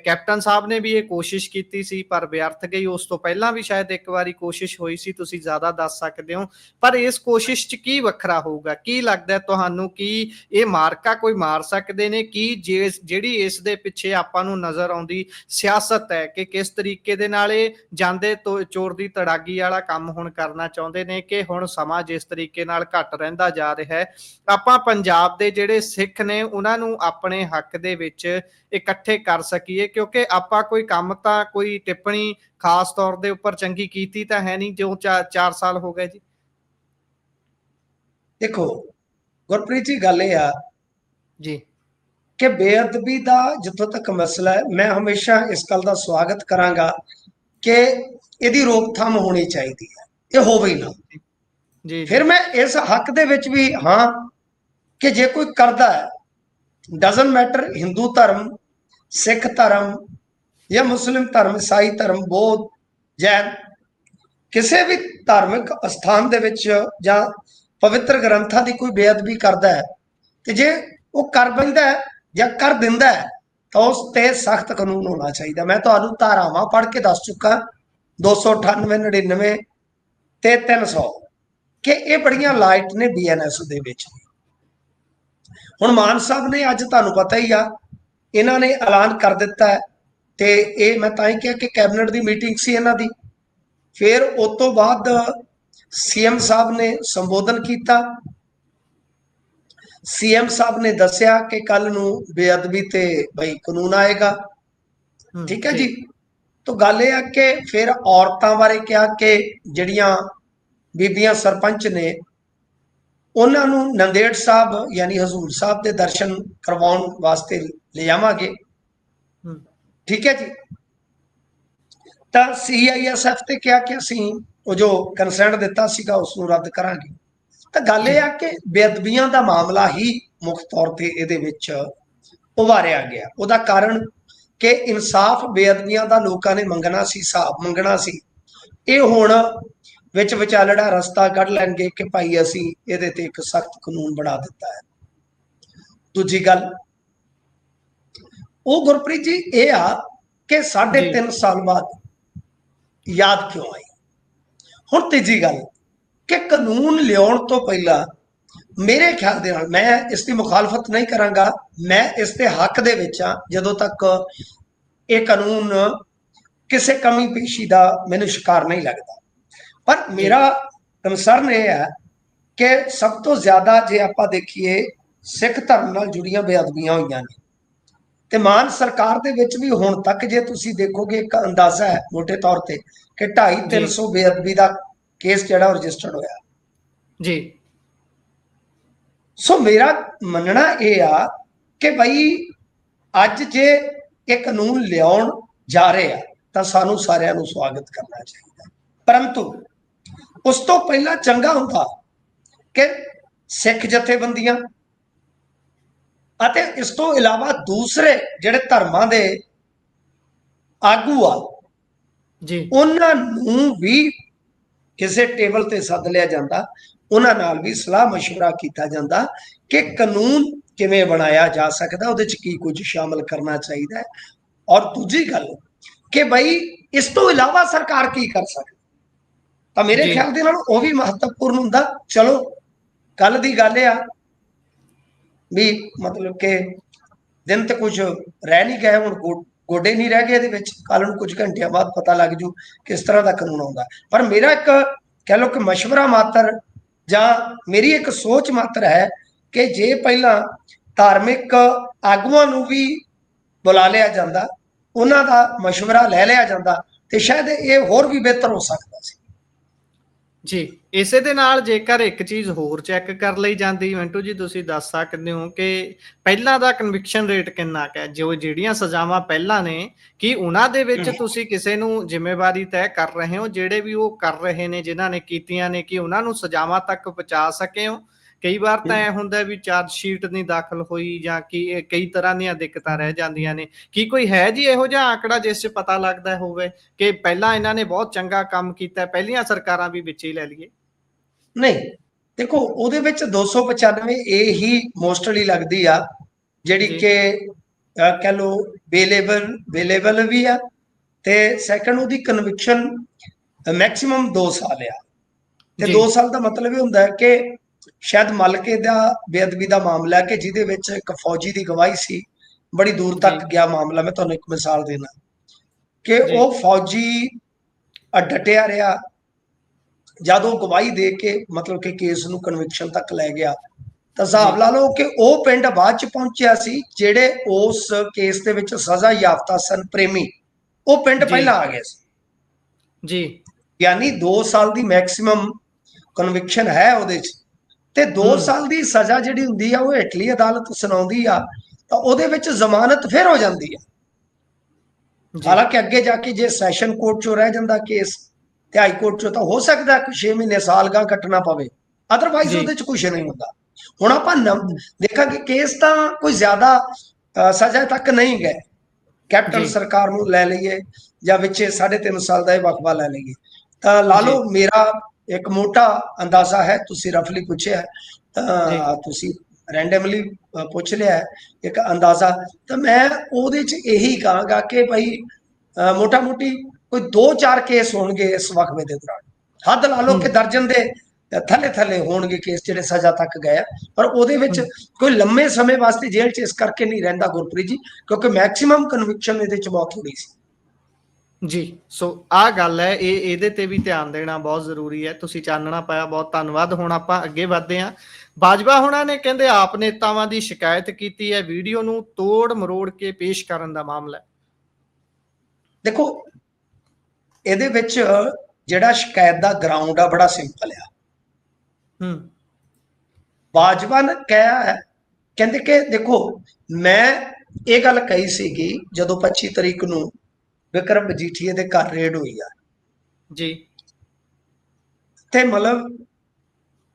ਕੈਪਟਨ ਸਾਹਿਬ ਨੇ ਵੀ ਇਹ ਕੋਸ਼ਿਸ਼ ਕੀਤੀ ਸੀ ਪਰ ਵਿਅਰਥ ਗਈ। ਉਸ ਤੋਂ ਪਹਿਲਾਂ ਵੀ ਸ਼ਾਇਦ ਇੱਕ ਵਾਰੀ ਕੋਸ਼ਿਸ਼ ਹੋਈ ਸੀ, ਤੁਸੀਂ ਜ਼ਿਆਦਾ ਦੱਸ ਸਕਦੇ ਹੋ। ਪਰ ਇਸ ਕੋਸ਼ਿਸ਼ 'ਚ ਕੀ ਵੱਖਰਾ ਹੋਊਗਾ? ਕੀ ਲੱਗਦਾ ਤੁਹਾਨੂੰ ਕਿ ਇਹ ਮਾਰਕਾ ਕੋਈ ਮਾਰ ਸਕਦੇ ਨੇ? ਕੀ ਜਿਹੜੀ ਇਸ ਦੇ ਪਿੱਛੇ ਆਪਾਂ ਨੂੰ ਨਜ਼ਰ ਆਉਂਦੀ ਸਿਆਸਤ ਹੈ ਕਿ ਕਿਸ ਤਰੀਕੇ ਦੇ ਨਾਲ ਇਹ ਜਾਂਦੇ ਚੋਰ ਦੀ ਤੜਾਗੀ ਵਾਲਾ ਕੰਮ ਹੁਣ ਕਰਨਾ ਚਾਹੁੰਦੇ ਨੇ, ਕਿ ਹੁਣ ਸਮਾਂ ਜਿਸ ਤਰੀਕੇ ਨਾਲ ਘਟ ਰਹਿੰਦਾ ਜਾ ਰਿਹਾ ਹੈ, ਆਪਾਂ ਪੰਜਾਬ ਦੇ ਜਿਹੜੇ ਸਿੱਖ ਨੇ ਉਹਨਾਂ ਨੂੰ ਆਪਣੇ ਹੱਕ ਦੇ ਵਿੱਚ ਇਕੱਠੇ ਕਰ ਸਕੀਏ? ਕਿਉਂਕਿ ਆਪਾਂ ਕੋਈ ਕੰਮ ਤਾਂ, ਕੋਈ ਟਿੱਪਣੀ ਖਾਸ ਤੌਰ ਦੇ ਉੱਪਰ ਚੰਗੀ ਕੀਤੀ ਤਾਂ ਹੈ ਨਹੀਂ ਜੋ 4 ਸਾਲ ਹੋ ਗਏ। ਜੀ ਦੇਖੋ ਗੁਰਪ੍ਰੀਤ ਜੀ, ਗੱਲ ਇਹ ਆ ਜੀ ਕਿ ਬੇਅਦਬੀ ਦਾ ਜਿੱਥੋਂ ਤੱਕ ਮਸਲਾ ਹੈ, ਮੈਂ ਹਮੇਸ਼ਾ ਇਸ ਗੱਲ ਦਾ ਸਵਾਗਤ ਕਰਾਂਗਾ ਕਿ ਇਹਦੀ ਰੋਕਥਾਮ ਹੋਣੀ ਚਾਹੀਦੀ ਹੈ, ਇਹ ਹੋਵੇ ਹੀ ਨਾ। ਜੀ ਫਿਰ ਜੀ ਮੈਂ ਇਸ ਹੱਕ ਦੇ ਵਿੱਚ ਵੀ ਹਾਂ ਕਿ ਜੇ ਕੋਈ ਕਰਦਾ ਹੈ, ਡਜ਼ਨਟ ਮੈਟਰ ਹਿੰਦੂ ਧਰਮ, ਸਿੱਖ ਧਰਮ ਜਾਂ ਮੁਸਲਿਮ ਧਰਮ, ਈਸਾਈ ਧਰਮ, ਬੌਧ, ਜੈਨ, ਕਿਸੇ ਵੀ ਧਾਰਮਿਕ ਅਸਥਾਨ ਦੇ ਵਿੱਚ ਜਾਂ ਪਵਿੱਤਰ ਗ੍ਰੰਥਾਂ ਦੀ ਕੋਈ ਬੇਅਦਬੀ ਕਰਦਾ ਹੈ, ਤੇ ਜੇ ਉਹ ਕਰ ਬੈਂਦਾ ਹੈ ਜਾਂ ਕਰ ਦਿੰਦਾ ਹੈ ਤਾਂ ਉਸ ਤੇ ਸਖਤ ਕਾਨੂੰਨ ਹੋਣਾ ਚਾਹੀਦਾ। ਮੈਂ ਤੁਹਾਨੂੰ ਧਾਰਾਵਾਂ ਪੜ੍ਹ ਕੇ ਦੱਸ ਚੁੱਕਾ 298, 99 ਤੇ 300 ਕਿ ਇਹ ਬੜੀਆਂ ਲਾਈਟ ਨੇ ਬੀਐਨਐਸ ਦੇ ਵਿੱਚ। ਹੁਣ ਮਾਨ ਸਾਹਿਬ ਨੇ ਅੱਜ ਤੁਹਾਨੂੰ ਪਤਾ ਹੀ ਆ, ਇਹਨਾਂ ਨੇ ਐਲਾਨ ਕਰ ਦਿੱਤਾ ਹੈ, ਤੇ ਇਹ ਮੈਂ ਤਾਂ ਹੀ ਕਿਹਾ ਕਿ ਕੈਬਨਿਟ ਦੀ ਮੀਟਿੰਗ ਸੀ ਇਹਨਾਂ ਦੀ। ਫਿਰ ਉਸ ਤੋਂ ਬਾਅਦ ਸੀਐਮ ਸਾਹਿਬ ਨੇ ਸੰਬੋਧਨ ਕੀਤਾ। ਸੀਐਮ ਸਾਹਿਬ ਨੇ ਦੱਸਿਆ ਕਿ ਕੱਲ ਨੂੰ ਬੇਅਦਬੀ ਤੇ ਬਈ ਕਾਨੂੰਨ ਆਏਗਾ। ਠੀਕ ਹੈ ਜੀ। ਤਾਂ ਗੱਲ ਇਹ ਆ ਕਿ ਫਿਰ ਔਰਤਾਂ ਬਾਰੇ ਕਿਹਾ ਕਿ ਜਿਹੜੀਆਂ ਬੀਬੀਆਂ ਸਰਪੰਚ ਨੇ ਉਹਨਾਂ ਨੂੰ ਨੰਦੇੜ ਸਾਹਿਬ ਯਾਨੀ ਹਜ਼ੂਰ ਸਾਹਿਬ ਦੇ ਦਰਸ਼ਨ ਕਰਵਾਉਣ ਵਾਸਤੇ ਲਿਜਾਵਾਂਗੇ। ਠੀਕ ਹੈ ਜੀ। ਤਾਂ ਸੀਆਈਐਸਐਫ ਤੇ ਕਿਹਾ ਕਿ ਅਸੀਂ ਉਹ ਜੋ ਕੰਸੈਂਟ ਦਿੱਤਾ ਸੀਗਾ ਉਸ ਨੂੰ ਰੱਦ ਕਰਾਂਗੇ। ਤਾਂ ਗੱਲ ਇਹ ਆ ਕਿ ਬੇਅਦਬੀਆਂ ਦਾ ਮਾਮਲਾ ਹੀ ਮੁੱਖ ਤੌਰ ਤੇ ਇਹਦੇ ਵਿੱਚ ਉਭਾਰਿਆ ਗਿਆ। ਉਹਦਾ ਕਾਰਨ ਕਿ ਇਨਸਾਫ ਬੇਅਦਬੀਆਂ ਦਾ ਲੋਕਾਂ ਨੇ ਮੰਗਣਾ ਸੀ, ਹਿਸਾਬ ਮੰਗਣਾ ਸੀ। ਇਹ ਹੁਣ ਵਿੱਚ ਵਿਚਾਲੜਾ ਰਸਤਾ ਕੱਢ ਲੈਣਗੇ ਕਿ ਭਾਈ ਅਸੀਂ ਇਹਦੇ ਤੇ ਇੱਕ ਸਖਤ ਕਾਨੂੰਨ ਬਣਾ ਦਿੱਤਾ ਹੈ। ਦੂਜੀ ਗੱਲ ਉਹ ਗੁਰਪ੍ਰੀਤ ਜੀ ਇਹ ਆ ਕਿ 3.5 ਸਾਲ ਬਾਅਦ ਯਾਦ ਕਿਉਂ ਆਈ। ਹੁਣ ਤੀਜੀ ਗੱਲ ਕਿ ਕਾਨੂੰਨ ਲਿਆਉਣ ਤੋਂ ਪਹਿਲਾਂ ਮੇਰੇ ਖਿਆਲ ਦੇ ਨਾਲ, ਮੈਂ ਇਸ ਦੀ ਮੁਖਾਲਫਤ ਨਹੀਂ ਕਰਾਂਗਾ, ਮੈਂ ਇਸ ਦੇ ਹੱਕ ਦੇ ਵਿੱਚ ਆ ਜਦੋਂ ਤੱਕ ਇਹ ਕਾਨੂੰਨ ਕਿਸੇ ਕਮੀ ਪੇਸ਼ੀ ਦਾ ਮੈਨੂੰ ਸ਼ਿਕਾਰ ਨਹੀਂ ਲੱਗਦਾ। ਪਰ ਮੇਰਾ ਕੰਸਰਨ ਇਹ ਹੈ ਕਿ ਸਭ ਤੋਂ ਜ਼ਿਆਦਾ ਜੇ ਆਪਾਂ ਦੇਖੀਏ ਸਿੱਖ ਧਰਮ ਨਾਲ ਜੁੜੀਆਂ ਬੇਅਦਬੀਆਂ ਹੋਈਆਂ ਨੇ, ਤੇ ਮਾਨ ਸਰਕਾਰ ਦੇ ਵਿੱਚ ਵੀ ਹੁਣ ਤੱਕ ਜੇ ਤੁਸੀਂ ਦੇਖੋਗੇ ਇੱਕ ਅੰਦਾਜ਼ਾ ਹੈ ਮੋਟੇ ਤੌਰ ਤੇ ਕਿ 250-300 ਬੇਅਦਬੀ ਦਾ ਕੇਸ ਜਿਹੜਾ ਰਜਿਸਟਰਡ ਹੋਇਆ ਜੀ। ਸੋ ਮੇਰਾ ਮੰਨਣਾ ਇਹ ਆ ਕਿ ਭਾਈ ਅੱਜ ਜੇ ਇਹ ਕਾਨੂੰਨ ਲਿਆਉਣ ਜਾ ਰਹੇ ਆ ਤਾਂ ਸਾਨੂੰ ਸਾਰਿਆਂ ਨੂੰ ਸਵਾਗਤ ਕਰਨਾ ਚਾਹੀਦਾ, ਪਰੰਤੂ ਉਸ ਤੋਂ ਪਹਿਲਾਂ ਚੰਗਾ ਹੁੰਦਾ ਕਿ ਸਿੱਖ ਜਥੇਬੰਦੀਆਂ ਅਤੇ ਇਸ ਤੋਂ ਇਲਾਵਾ ਦੂਸਰੇ ਜਿਹੜੇ ਧਰਮਾਂ ਦੇ ਆਗੂ ਆ ਜੀ, ਉਹਨਾਂ ਨੂੰ ਵੀ ਕਿਸੇ ਟੇਬਲ ਤੇ ਸੱਦ ਲਿਆ ਜਾਂਦਾ, ਉਹਨਾਂ ਨਾਲ ਵੀ ਸਲਾਹ ਮਸ਼ਵਰਾ ਕੀਤਾ ਜਾਂਦਾ ਕਿ ਕਾਨੂੰਨ ਕਿਵੇਂ ਬਣਾਇਆ ਜਾ ਸਕਦਾ, ਉਹਦੇ ਚ ਕੀ ਕੁਝ ਸ਼ਾਮਲ ਕਰਨਾ ਚਾਹੀਦਾ ਹੈ। ਔਰ ਦੂਜੀ ਗੱਲ ਕਿ ਭਾਈ ਇਸ ਤੋਂ ਇਲਾਵਾ ਸਰਕਾਰ ਕੀ ਕਰ ਸਕਦੀ, ਤਾਂ ਮੇਰੇ ਖਿਆਲ ਦੇ ਨਾਲ ਉਹ ਵੀ ਮਹੱਤਵਪੂਰਨ ਹੁੰਦਾ। ਚਲੋ ਕੱਲ ਦੀ ਗੱਲ ਆ ਵੀ ਮਤਲਬ ਕਿ ਦਿਨ ਤੇ ਕੁਝ ਰਹਿ ਨਹੀਂ ਗਏ, ਹੁਣ ਗੋਡੇ ਨਹੀਂ ਰਹਿ ਗਏ ਇਹਦੇ ਵਿੱਚ। ਕੱਲ ਨੂੰ ਕੁਝ ਘੰਟਿਆਂ ਬਾਅਦ ਪਤਾ ਲੱਗ ਜੂ ਕਿਸ ਤਰ੍ਹਾਂ ਦਾ ਕਾਨੂੰਨ ਆਉਂਦਾ। ਪਰ ਮੇਰਾ ਇੱਕ ਕਹਿ ਲਓ ਕਿ ਮਸ਼ਵਰਾ ਮਾਤਰ ਜਾਂ ਮੇਰੀ ਇੱਕ ਸੋਚ ਮਾਤਰ ਹੈ ਕਿ ਜੇ ਪਹਿਲਾਂ ਧਾਰਮਿਕ ਆਗੂਆਂ ਨੂੰ ਵੀ ਬੁਲਾ ਲਿਆ ਜਾਂਦਾ, ਉਹਨਾਂ ਦਾ ਮਸ਼ਵਰਾ ਲੈ ਲਿਆ ਜਾਂਦਾ, ਤੇ ਸ਼ਾਇਦ ਇਹ ਹੋਰ ਵੀ ਬਿਹਤਰ ਹੋ ਸਕਦਾ ਸੀ। ਜੀ, ਇਸੇ ਦੇ ਨਾਲ ਜੇਕਰ ਇੱਕ ਚੀਜ਼ ਹੋਰ ਚੈੱਕ ਕਰ ਲਈ ਜਾਂਦੀ ਮਿੰਟੂ ਜੀ, ਤੁਸੀਂ ਦੱਸ ਸਕਦੇ ਹੋ ਕਿ ਪਹਿਲਾਂ ਦਾ ਕਨਵਿਕਸ਼ਨ ਰੇਟ ਕਿੰਨਾ ਕੁ ਹੈ, ਜੋ ਜਿਹੜੀਆਂ ਸਜ਼ਾਵਾਂ ਪਹਿਲਾਂ ਨੇ ਕਿ ਉਹਨਾਂ ਦੇ ਵਿੱਚ ਤੁਸੀਂ ਕਿਸੇ ਨੂੰ ਜ਼ਿੰਮੇਵਾਰੀ ਤੈਅ ਕਰ ਰਹੇ ਹੋ, ਜਿਹੜੇ ਵੀ ਉਹ ਕਰ ਰਹੇ ਨੇ ਜਿਨ੍ਹਾਂ ਨੇ ਕੀਤੀਆਂ ਨੇ, ਕਿ ਉਹਨਾਂ ਨੂੰ ਸਜ਼ਾਵਾਂ ਤੱਕ ਪਹੁੰਚਾ ਸਕੇ ਹੋ। ਕਈ ਵਾਰ ਤਾਂ ਇਹ ਹੁੰਦਾ ਵੀ ਚਾਰਜ ਸ਼ੀਟ ਨਹੀਂ ਦਾਖਲ ਹੋਈ ਜਾਂ ਕਿ ਕਈ ਤਰ੍ਹਾਂ ਦੀਆਂ ਦਿੱਕਤਾਂ ਰਹਿ ਜਾਂਦੀਆਂ ਨੇ। ਕੀ ਕੋਈ ਹੈ ਜੀ ਇਹੋ ਜਿਹਾ ਆંકੜਾ ਜਿਸ 'ਚ ਪਤਾ ਲੱਗਦਾ ਹੋਵੇ ਕਿ ਪਹਿਲਾਂ ਇਹਨਾਂ ਨੇ ਬਹੁਤ ਚੰਗਾ ਕੰਮ ਕੀਤਾ, ਪਹਿਲੀਆਂ ਸਰਕਾਰਾਂ ਵੀ ਵਿੱਚ ਹੀ ਲੈ ਲਈਏ? ਨਹੀਂ, ਦੇਖੋ ਉਹਦੇ ਵਿੱਚ 295 ਇਹ ਹੀ ਮੋਸਟਲੀ ਲੱਗਦੀ ਆ ਜਿਹੜੀ ਕਿ ਕਹਿ ਲਓ ਬੇਲੇਬਲ ਵੀ ਆ, ਤੇ ਸੈਕੰਡ ਉਹਦੀ ਕਨਵਿਕਸ਼ਨ ਮੈਕਸਿਮਮ 2 ਸਾਲ ਆ। ਤੇ 2 ਸਾਲ ਦਾ ਮਤਲਬ ਇਹ ਹੁੰਦਾ ਹੈ ਕਿ ਸ਼ਾਇਦ ਮਲਕੇ ਦਾ ਬੇਅਦਬੀ ਦਾ ਮਾਮਲਾ ਕਿ ਜਿਹਦੇ ਵਿੱਚ ਇੱਕ ਫੌਜੀ ਦੀ ਗਵਾਹੀ ਸੀ, ਬੜੀ ਦੂਰ ਤੱਕ ਗਿਆ ਮਾਮਲਾ। ਮੈਂ ਤੁਹਾਨੂੰ ਇੱਕ ਮਿਸਾਲ ਦੇਣਾ ਕਿ ਉਹ ਫੌਜੀ ਡਟਿਆ ਰਿਹਾ, ਜਦ ਉਹ ਗਵਾਹੀ ਦੇ ਕੇ ਮਤਲਬ ਕਿ ਕੇਸ ਨੂੰ ਕਨਵਿਕਸ਼ਨ ਤੱਕ ਲੈ ਗਿਆ, ਤਾਂ ਹਿਸਾਬ ਲਾ ਲਓ ਕਿ ਉਹ ਪਿੰਡ ਬਾਅਦ ਚ ਪਹੁੰਚਿਆ ਸੀ ਜਿਹੜੇ ਉਸ ਕੇਸ ਦੇ ਵਿੱਚ ਸਜ਼ਾ ਯਾਫਤਾ ਸਨ, ਪ੍ਰੇਮੀ, ਉਹ ਪਿੰਡ ਪਹਿਲਾਂ ਆ ਗਿਆ ਸੀ ਜੀ। ਯਾਨੀ 2 ਸਾਲ ਦੀ ਮੈਕਸਿਮਮ ਕਨਵਿਕਸ਼ਨ ਹੈ ਉਹਦੇ ਚ, ਤੇ 2 ਸਾਲ ਦੀ ਸਜ਼ਾ ਜਿਹੜੀ ਹੁੰਦੀ ਆ ਉਹ ਹੇਠਲੀ ਅਦਾਲਤ ਸੁਣਾਉਂਦੀ ਆ, ਤਾਂ ਉਹਦੇ ਵਿੱਚ ਜ਼ਮਾਨਤ ਫਿਰ ਹੋ ਜਾਂਦੀ ਹੈ। ਹਾਲਾਂਕਿ ਅੱਗੇ ਜਾ ਕੇ ਜੇ ਸੈਸ਼ਨ ਕੋਰਟ ਚੋਂ ਰਹਿ ਜਾਂਦਾ ਕੇਸ ਤੇ ਹਾਈ ਕੋਰਟ ਚੋਂ ਤਾਂ ਹੋ ਸਕਦਾ ਕਿ 6 ਮਹੀਨੇ ਸਾਲ ਗਾਂ ਕੱਟਣਾ ਪਵੇ, ਅਦਰਵਾਈਜ਼ ਜੀ ਉਹਦੇ ਚ ਕੁਝ ਨਹੀਂ ਹੁੰਦਾ। ਹੁਣ ਆਪਾਂ ਹੂੰ, ਦੇਖਾਂਗੇ ਕੇਸ ਤਾਂ ਕੋਈ ਜ਼ਿਆਦਾ ਸਜ਼ਾ ਤੱਕ ਨਹੀਂ ਗਏ, ਕੈਪਟਨ ਜੀ ਸਰਕਾਰ ਨੂੰ ਲੈ ਲਈਏ ਜਾਂ ਵਿੱਚ 3.5 ਸਾਲ ਦਾ ਇਹ ਵਕਫਾ ਲੈ ਲਈਏ ਤਾਂ ਲਾ ਜੀ ਲਓ, ਮੇਰਾ ਇੱਕ ਮੋਟਾ ਅੰਦਾਜ਼ਾ ਹੈ, ਤੁਸੀਂ ਰਫਲੀ ਪੁੱਛਿਆ ਜੀ ਤਾਂ ਤੁਸੀਂ ਰੈਂਡਮਲੀ ਪੁੱਛ ਲਿਆ ਇੱਕ ਅੰਦਾਜ਼ਾ, ਤਾਂ ਮੈਂ ਉਹਦੇ ਚ ਇਹੀ ਕਹਾਂਗਾ ਕਿ ਭਾਈ ਮੋਟਾ ਮੋਟੀ ਕੋਈ 2-4 ਕੇਸ ਹੋਣਗੇ ਇਸ ਵਕਫੇ ਦੇ ਦੌਰਾਨ, ਹੱਦ ਲਾ ਲਓ ਹੂੰ ਕਿ ਦਰਜਨ ਦੇ ਥੱਲੇ ਥੱਲੇ ਹੋਣਗੇ ਕੇਸ ਜਿਹੜੇ ਸਜ਼ਾ ਤੱਕ ਗਏ ਆ, ਪਰ ਉਹਦੇ ਵਿੱਚ ਹੂੰ, ਕੋਈ ਲੰਮੇ ਸਮੇਂ ਵਾਸਤੇ ਜੇਲ੍ਹ 'ਚ ਇਸ ਕਰਕੇ ਨਹੀਂ ਰਹਿੰਦਾ ਗੁਰਪ੍ਰੀਤ ਜੀ, ਕਿਉਂਕਿ ਮੈਕਸਿਮਮ ਕਨਵਿਕਸ਼ਨ ਇਹਦੇ 'ਚ ਬਹੁਤ ਥੋੜੀ ਸੀ। ਜੀ ਸੋ ਆਹ ਗੱਲ ਹੈ, ਇਹਦੇ ਤੇ ਵੀ ਧਿਆਨ ਦੇਣਾ ਬਹੁਤ ਜ਼ਰੂਰੀ ਹੈ, ਤੁਸੀਂ ਚਾਨਣਾ ਪਾਇਆ, ਬਹੁਤ ਧੰਨਵਾਦ। ਹੁਣ ਆਪਾਂ ਅੱਗੇ ਵਧਦੇ ਹਾਂ। ਬਾਜਵਾ ਹੋਣਾ ਨੇ ਕਹਿੰਦੇ ਆਪ ਨੇਤਾਵਾਂ ਦੀ ਸ਼ਿਕਾਇਤ ਕੀਤੀ ਹੈ, ਵੀਡੀਓ ਨੂੰ ਤੋੜ ਮਰੋੜ ਕੇ ਪੇਸ਼ ਕਰਨ ਦਾ ਮਾਮਲਾ ਹੈ। ਦੇਖੋ ਇਹਦੇ ਵਿੱਚ ਜਿਹੜਾ ਸ਼ਿਕਾਇਤ ਦਾ ਗਰਾਊਂਡ ਆ ਬੜਾ ਸਿੰਪਲ ਆ। ਹੂੰ ਬਾਜਵਾ ਨੇ ਕਿਹਾ ਹੈ, ਕਹਿੰਦੇ ਕਿ ਦੇਖੋ ਮੈਂ ਇਹ ਗੱਲ ਕਹੀ ਸੀਗੀ ਜਦੋਂ 25 ਤਰੀਕ ਨੂੰ ਵਿਕਰਮ ਮਜੀਠੀਏ ਦੇ ਘਰ ਰੇਡ ਹੋਈ ਆ, ਜੀ ਤੇ ਮਤਲਬ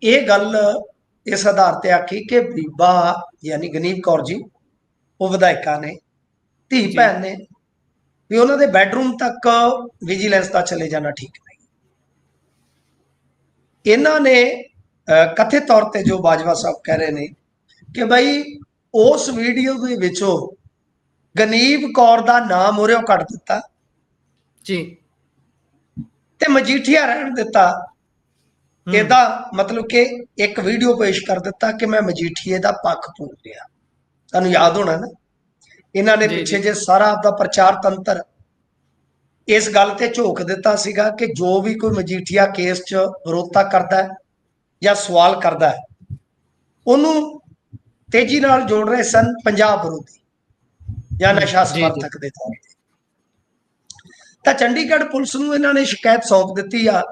ਇਹ ਗੱਲ ਇਸ ਆਧਾਰ ਤੇ ਆਖੀ ਕਿ ਬੀਬਾ ਯਾਨੀ ਗਨੀਵ ਕੌਰ ਜੀ, ਉਹ ਵਿਧਾਇਕਾ ਨੇ, ਧੀ ਜੀ ਭੈਣ ਨੇ, ਵੀ ਉਹਨਾਂ ਦੇ ਬੈਡਰੂਮ ਤੱਕ ਵਿਜੀਲੈਂਸ ਦਾ ਚਲੇ ਜਾਣਾ ਠੀਕ ਨਹੀਂ। ਇਹਨਾਂ ਨੇ ਕਥਿਤ ਤੌਰ ਤੇ ਜੋ ਬਾਜਵਾ ਸਾਹਿਬ ਕਹਿ ਰਹੇ ਨੇ ਕਿ ਭਾਈ ਉਸ ਵੀਡੀਓ ਦੇ ਵਿੱਚੋਂ ਗਨੀਵ ਕੌਰ ਦਾ ਨਾਮ ਉਰਿਓ ਕੱਢ ਦਿੱਤਾ ਜੀ ਤੇ ਮਜੀਠੀਆ ਰਹਿਣ ਦਿੱਤਾ। ਇਹਦਾ ਮਤਲਬ ਕਿ ਇੱਕ ਵੀਡੀਓ ਪੇਸ਼ ਕਰ ਦਿੱਤਾ ਕਿ ਮੈਂ ਮਜੀਠੀਏ ਦਾ ਪੱਖ ਪੂਰ ਲਿਆ। ਤੁਹਾਨੂੰ ਯਾਦ ਹੋਣਾ ਨਾ, ਇਹਨਾਂ ਨੇ ਜੀ ਪਿੱਛੇ ਜੀ ਜੇ ਸਾਰਾ ਆਪਦਾ ਪ੍ਰਚਾਰ ਤੰਤਰ ਇਸ ਗੱਲ ਤੇ ਝੋਕ ਦਿੱਤਾ ਸੀਗਾ ਕਿ ਜੋ ਵੀ ਕੋਈ ਮਜੀਠੀਆ ਕੇਸ 'ਚ ਵਿਰੋਧਤਾ ਕਰਦਾ ਹੈ ਜਾਂ ਸਵਾਲ ਕਰਦਾ ਹੈ, ਉਹਨੂੰ ਤੇਜ਼ੀ ਨਾਲ ਜੋੜ ਰਹੇ ਸਨ ਪੰਜਾਬ ਵਿਰੋਧੀ ਜਾਂ ਨਸ਼ਾ ਜੀ ਜੀ ਸਮਰਥਕ ਦੇ ਤੌਰ ਤੇ। ਤਾਂ ਚੰਡੀਗੜ੍ਹ ਪੁਲਿਸ ਨੂੰ ਇਹਨਾਂ ਨੇ ਸ਼ਿਕਾਇਤ ਸੌਂਪ ਦਿੱਤੀ ਆ,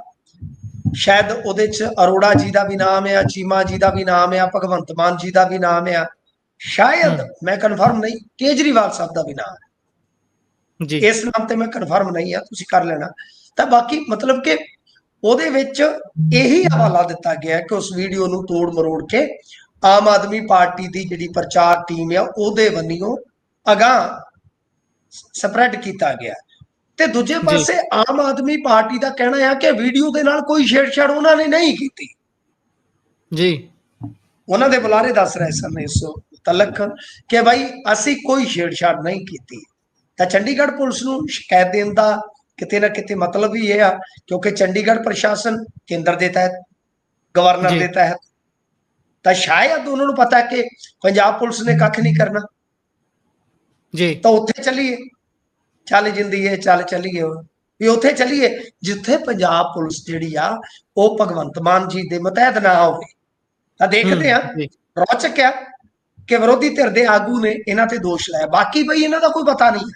ਸ਼ਾਇਦ ਉਹਦੇ 'ਚ ਅਰੋੜਾ ਜੀ ਦਾ ਵੀ ਨਾਮ ਆ, ਚੀਮਾ ਜੀ ਦਾ ਵੀ ਨਾਮ ਆ, ਭਗਵੰਤ ਮਾਨ ਜੀ ਦਾ ਵੀ ਨਾਮ ਆ, ਸ਼ਾਇਦ ਮੈਂ ਕਨਫਰਮ ਨਹੀਂ, ਕੇਜਰੀਵਾਲ ਸਾਹਿਬ ਦਾ ਵੀ ਨਾਮ ਹੈ। ਜੀ ਇਸ ਨਾਮ ਤੇ ਮੈਂ ਕਨਫਰਮ ਨਹੀਂ ਆ, ਤੁਸੀਂ ਕਰ ਲੈਣਾ। ਤਾਂ ਬਾਕੀ ਮਤਲਬ ਕਿ ਉਹਦੇ ਵਿੱਚ ਇਹੀ ਹਵਾਲਾ ਦਿੱਤਾ ਗਿਆ ਕਿ ਉਸ ਵੀਡੀਓ ਨੂੰ ਤੋੜ ਮਰੋੜ ਕੇ ਆਮ ਆਦਮੀ ਪਾਰਟੀ ਦੀ ਜਿਹੜੀ ਪ੍ਰਚਾਰ ਟੀਮ ਆ ਉਹਦੇ ਵੱਲੋਂ ਅਗਾਂਹ ਸਪਰੈਡ ਕੀਤਾ ਗਿਆ। ਤੇ ਦੂਜੇ ਜੀ ਪਾਸੇ ਆਮ ਆਦਮੀ ਪਾਰਟੀ ਦਾ ਕਹਿਣਾ ਹੈ ਕਿ ਵੀਡੀਓ ਦੇ ਨਾਲ ਕੋਈ ਛੇੜਛਾੜ ਉਹਨਾਂ ਨੇ ਨਹੀਂ ਕੀਤੀ। ਜੀ ਉਹਨਾਂ ਦੇ ਬੁਲਾਰੇ ਦੱਸ ਰਹੇ ਸਨ ਇਸ ਮੁਤਲਕ ਕਿ ਭਾਈ ਅਸੀਂ ਕੋਈ ਛੇੜਛਾੜ ਨਹੀਂ ਕੀਤੀ। ਤਾਂ ਚੰਡੀਗੜ੍ਹ ਪੁਲਿਸ ਨੂੰ ਸ਼ਿਕਾਇਤ ਦੇਣ ਦਾ ਕਿਤੇ ਨਾ ਕਿਤੇ ਮਤਲਬ ਵੀ ਇਹ ਆ, ਕਿਉਂਕਿ ਚੰਡੀਗੜ੍ਹ ਪ੍ਰਸ਼ਾਸਨ ਕੇਂਦਰ ਦੇ ਤਹਿਤ, ਗਵਰਨਰ ਦੇ ਤਹਿਤ, ਤਾਂ ਸ਼ਾਇਦ ਉਹਨਾਂ ਨੂੰ ਪਤਾ ਕਿ ਪੰਜਾਬ ਪੁਲਿਸ ਨੇ ਕੱਖ ਨਹੀਂ ਕਰਨਾ, ਜੀ ਤਾਂ ਉੱਥੇ ਚੱਲੀਏ, ਚੱਲ ਜਿੰਦੀ ਹੈ, ਚੱਲ ਚੱਲੀਏ ਵੀ ਉੱਥੇ ਚੱਲੀਏ ਜਿੱਥੇ ਪੰਜਾਬ ਪੁਲਿਸ ਜਿਹੜੀ ਆ ਉਹ ਭਗਵੰਤ ਮਾਨ ਜੀ ਦੇ ਮੁਤਹਿਦ ਨਾ ਹੋਵੇ। ਤਾਂ ਦੇਖਦੇ ਆ, ਜੀ ਰੌਚਕ ਆ ਕਿ ਵਿਰੋਧੀ ਧਿਰ ਦੇ ਆਗੂ ਨੇ ਇਹਨਾਂ ਤੇ ਦੋਸ਼ ਲਾਇਆ, ਬਾਕੀ ਬਈ ਇਹਨਾਂ ਦਾ ਕੋਈ ਪਤਾ ਨਹੀਂ,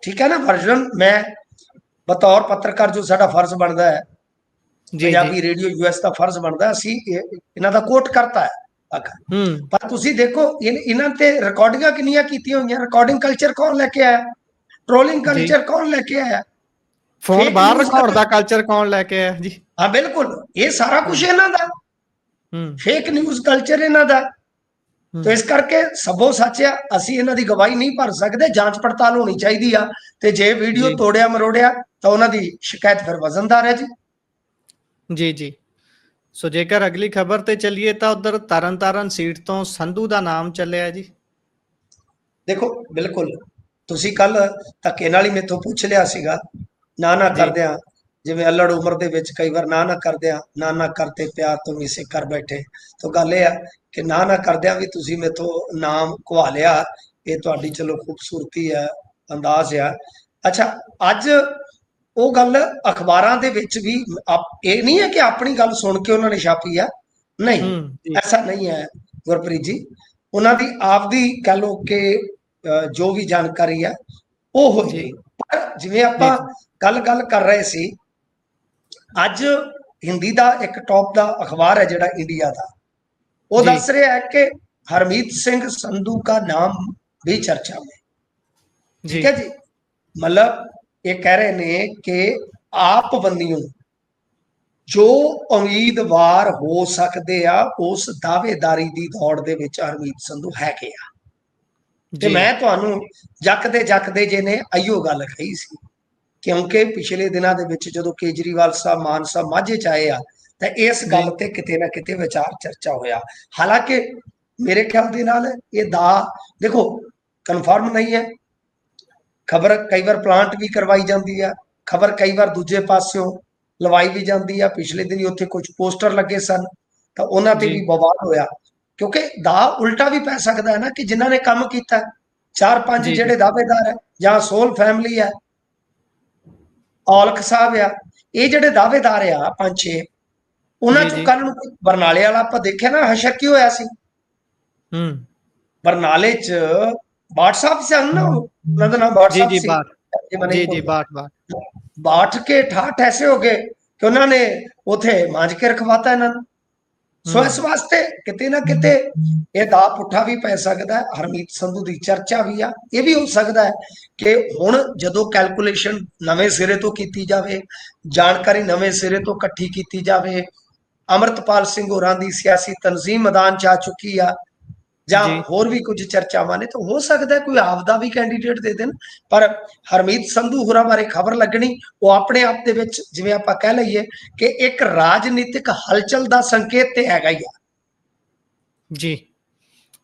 ਠੀਕ ਹੈ ਨਾ। ਵਰਜਨ ਮੈਂ ਬਤੌਰ ਪੱਤਰਕਾਰ ਜੋ ਸਾਡਾ ਫਰਜ਼ ਬਣਦਾ ਹੈ, ਪੰਜਾਬੀ ਰੇਡੀਓ ਯੂਐਸ ਦਾ ਫਰਜ਼ ਬਣਦਾ, ਅਸੀਂ ਇਹਨਾਂ ਦਾ ਕੋਟ ਕਰਤਾ ਹੈ। ਪਰ ਤੁਸੀਂ ਦੇਖੋ ਇਹਨਾਂ ਤੇ ਰਿਕਾਰਡਿੰਗਾਂ ਕਿੰਨੀਆਂ ਕੀਤੀਆਂ ਹੋਈਆਂ, ਰਿਕਾਰਡਿੰਗ ਕਲਚਰ ਕੌਣ ਲੈ ਕੇ ਆਇਆ, ਟ੍ਰੋਲਿੰਗ ਕਲਚਰ ਕੌਣ ਲੈ ਕੇ ਆਇਆ, ਫੋਨ ਬਾਹਰ ਰਿਕਾਰਡ ਦਾ ਕਲਚਰ ਕੌਣ ਲੈ ਕੇ ਆਇਆ ਜੀ। ਹਾਂ ਬਿਲਕੁਲ, ਇਹ ਸਾਰਾ ਕੁਝ ਇਹਨਾਂ ਦਾ, ਫੇਕ ਨਿਊਜ਼ ਕਲਚਰ ਇਹਨਾਂ ਦਾ। तो इस करके सबो सच आ, ਅਸੀਂ ਇਹਨਾਂ ਦੀ ਗਵਾਹੀ ਨਹੀਂ ਭਰ ਸਕਦੇ, ਜਾਂਚ ਪੜਤਾਲ ਹੋਣੀ ਚਾਹੀਦੀ ਆ। ਤੇ ਜੇ ਵੀਡੀਓ ਤੋੜਿਆ ਮਰੋੜਿਆ ਤਾਂ ਉਹਨਾਂ ਦੀ ਸ਼ਿਕਾਇਤ ਫਿਰ ਵਜ਼ਨਦਾਰ ਹੈ ਜੀ। ਜੀ ਜੀ ਸੋ ਜੇਕਰ ਅਗਲੀ ਖਬਰ ਤੇ ਚੱਲੀਏ ਤਾਂ ਉਧਰ ਤਰਨਤਾਰਨ ਸੀਟ ਤੋਂ ਸੰਧੂ ਦਾ ਨਾਮ ਚੱਲਿਆ ਜੀ। ਦੇਖੋ ਬਿਲਕੁਲ, ਤੁਸੀਂ ਕੱਲ ਧੱਕੇ ਨਾਲ ਹੀ ਮੇਥੋਂ ਪੁੱਛ ਲਿਆ ਸੀਗਾ, ਨਾ ਕਰਦਿਆਂ, ਜਿਵੇਂ ਅਲੜ ਉਮਰ ਦੇ ਵਿੱਚ ਕਈ ਵਾਰ ਨਾ ਕਰਦਿਆਂ, ਨਾ ਕਰਤੇ ਪਿਆਰ ਤੋਂ ਵੀ ਸੇ ਕਰ ਬੈਠੇ। ਤਾਂ ਗੱਲ ਇਹ ਆ ਕਿ ਨਾ ਕਰਦਿਆਂ ਵੀ ਤੁਸੀਂ ਮੇਥੋਂ ਨਾਮ ਘਵਾ ਲਿਆ, ਇਹ ਤੁਹਾਡੀ ਚਲੋ ਖੂਬਸੂਰਤੀ ਹੈ, ਅੰਦਾਜ਼ ਆ। ਅੱਛਾ, ਅੱਜ ਉਹ ਗੱਲ ਅਖਬਾਰਾਂ ਦੇ ਵਿੱਚ ਵੀ ਇਹ ਨਹੀਂ ਹੈ ਕਿ ਆਪਣੀ ਗੱਲ ਸੁਣ ਕੇ ਉਹਨਾਂ ਨੇ ਛਾਪੀ ਆ, ਨਹੀਂ, ਐਸਾ ਨਹੀਂ ਹੈ ਗੁਰਪ੍ਰੀਤ ਜੀ। ਉਹਨਾਂ ਦੀ ਆਪਦੀ ਕਹਿ ਲਓ ਕਿ ਜੋ ਵੀ ਜਾਣਕਾਰੀ ਆ ਉਹ ਹੋਈ। ਪਰ ਜਿਵੇਂ ਆਪਾਂ ਗੱਲ ਕਰ ਰਹੇ ਸੀ, ਅੱਜ ਹਿੰਦੀ ਦਾ ਇੱਕ ਟੌਪ ਦਾ ਅਖਬਾਰ ਹੈ ਜਿਹੜਾ ਇੰਡੀਆ ਦਾ, ਉਹ ਦੱਸ ਰਿਹਾ है कि हरमीत सिंह संधू का नाम भी चर्चा में, ठीक है जी। मतलब ये कह रहे ने कि ਆਪ ਬੰਨਿਓ ਜੋ ਉਮੀਦਵਾਰ ਹੋ ਸਕਦੇ ਆ ਉਸ ਦਾਅਵੇਦਾਰੀ ਦੀ ਦੌੜ ਦੇ ਵਿੱਚ ਹਰਮੀਤ ਸੰਧੂ ਹੈਗੇ ਆ। ਤੇ ਜੀ ਮੈਂ ਤੁਹਾਨੂੰ ਜੱਕਦੇ ਜੇ ਨੇ ਆਈਓ ਗੱਲ ਕਹੀ ਸੀ, ਕਿਉਂਕਿ ਪਿਛਲੇ ਦਿਨਾਂ ਦੇ ਵਿੱਚ ਜਦੋਂ ਕੇਜਰੀਵਾਲ ਸਾਹਿਬ ਮਾਨ ਸਾਹਿਬ ਮਾਝੇ ਚ ਆਏ ਆ ਤਾਂ ਇਸ ਜੀ ਗੱਲ ਤੇ ਕਿਤੇ ਨਾ ਕਿਤੇ ਵਿਚਾਰ ਚਰਚਾ ਹੋਇਆ। ਹਾਲਾਂਕਿ ਮੇਰੇ ਖਿਆਲ ਦੇ ਨਾਲ ਇਹ ਦਾ ਦੇਖੋ ਕਨਫਰਮ ਨਹੀਂ ਹੈ, ਖਬਰ ਕਈ ਵਾਰ ਪਲਾਂਟ ਵੀ ਕਰਵਾਈ ਜਾਂਦੀ ਆ, ਖਬਰ ਕਈ ਵਾਰ ਦੂਜੇ ਪਾਸਿਓਂ ਲਵਾਈ ਵੀ ਜਾਂਦੀ ਆ। ਪਿਛਲੇ ਦਿਨੀ ਉੱਥੇ ਕੁਝ ਪੋਸਟਰ ਲੱਗੇ ਸਨ ਤਾਂ ਉਹਨਾਂ ਤੇ ਜੀ ਵੀ ਬਵਾਲ ਹੋਇਆ, ਕਿਉਂਕਿ ਦਾ ਉਲਟਾ ਵੀ ਪੈ ਸਕਦਾ ਹੈ ਨਾ ਕਿ ਜਿਨ੍ਹਾਂ ਨੇ ਕੰਮ ਕੀਤਾ, 4-5 ਜੀ ਜਿਹੜੇ ਦਾਅਵੇਦਾਰ ਹੈ ਜਾਂ ਸੋਲ ਫੈਮਿਲੀ ਹੈ, ਔਲਖ ਸਾਹਿਬ ਆ, ਇਹ ਜਿਹੜੇ ਦਾਅਵੇਦਾਰ ਆ 5-6 ਉਹਨਾਂ ਜੀ ਚੋਂ ਜੀ ਕੱਲ ਨੂੰ ਬਰਨਾਲੇ ਵਾਲਾ ਆਪਾਂ ਦੇਖਿਆ ਨਾ ਹਸ਼ਰ ਕੀ ਹੋਇਆ ਸੀ ਹੂੰ ਬਰਨਾਲੇ ਚ ਬਾਠ ਸਾਹਿਬ ਸਨ ਨਾ, ਉਹਨਾਂ ਦਾ ਨਾਮ ਬਾਠ ਜੀ ਸਾਹਿਬ ਜੀ ਸੀ ਬਾਠ ਜੇ ਮੈਂ ਨਹੀਂ ਜੀ ਜੀ ਭੁੱਲਦਾ। ਬਾਠ ਬਾਠ ਬਾਠ ਕੇ ਠਾਠ ਐਸੇ ਹੋ ਗਏ ਕਿ ਉਹਨਾਂ ਨੇ ਉਥੇ ਮਾਂਜ ਕੇ ਰਖਵਾਤਾ ਇਹਨਾਂ ਨੂੰ। ਸੋ ਇਸ ਹੂੰ ਵਾਸਤੇ ਕਿਤੇ ਨਾ ਕਿਤੇ ਇਹ ਦਾ ਪੁੱਠਾ ਵੀ ਪੈ ਸਕਦਾ ਹੈ। ਹਰਮੀਤ ਸੰਧੂ ਦੀ ਚਰਚਾ ਵੀ ਆ, ਇਹ ਵੀ ਹੋ ਸਕਦਾ ਹੈ ਕਿ ਹੁਣ ਜਦੋਂ ਕੈਲਕੂਲੇਸ਼ਨ ਨਵੇਂ ਸਿਰੇ ਤੋਂ ਕੀਤੀ ਜਾਵੇ, ਜਾਣਕਾਰੀ ਨਵੇਂ ਸਿਰੇ ਤੋਂ ਇਕੱਠੀ ਕੀਤੀ ਜਾਵੇ, ਅਮਰਤਪਾਲ ਸਿੰਘ ਹੋਰਾਂ ਦੀ ਸਿਆਸੀ ਤਨਜ਼ੀਮ ਮੈਦਾਨ ਚ ਆ ਚੁੱਕੀ ਆ ਜਾਂ ਜੀ ਹੋਰ ਵੀ ਕੁਝ ਚਰਚਾਵਾਂ ਨੇ, ਤਾਂ ਹੋ ਸਕਦਾ ਕੋਈ ਆਪਦਾ ਵੀ ਕੈਂਡੀਡੇਟ ਦੇ ਦੇਣ। ਪਰ ਹਰਮੀਤ ਸੰਧੂ ਹੋਰਾਂ ਬਾਰੇ ਖਬਰ ਲੱਗਣੀ ਉਹ ਆਪਣੇ ਆਪ ਦੇ ਵਿੱਚ ਜਿਵੇਂ ਆਪਾਂ ਕਹਿ ਲਈਏ ਕਿ ਇੱਕ ਰਾਜਨੀਤਿਕ ਹਲਚਲ ਦਾ ਸੰਕੇਤ ਤੇ ਹੈਗਾ ਹੀ ਆ। ਜੀ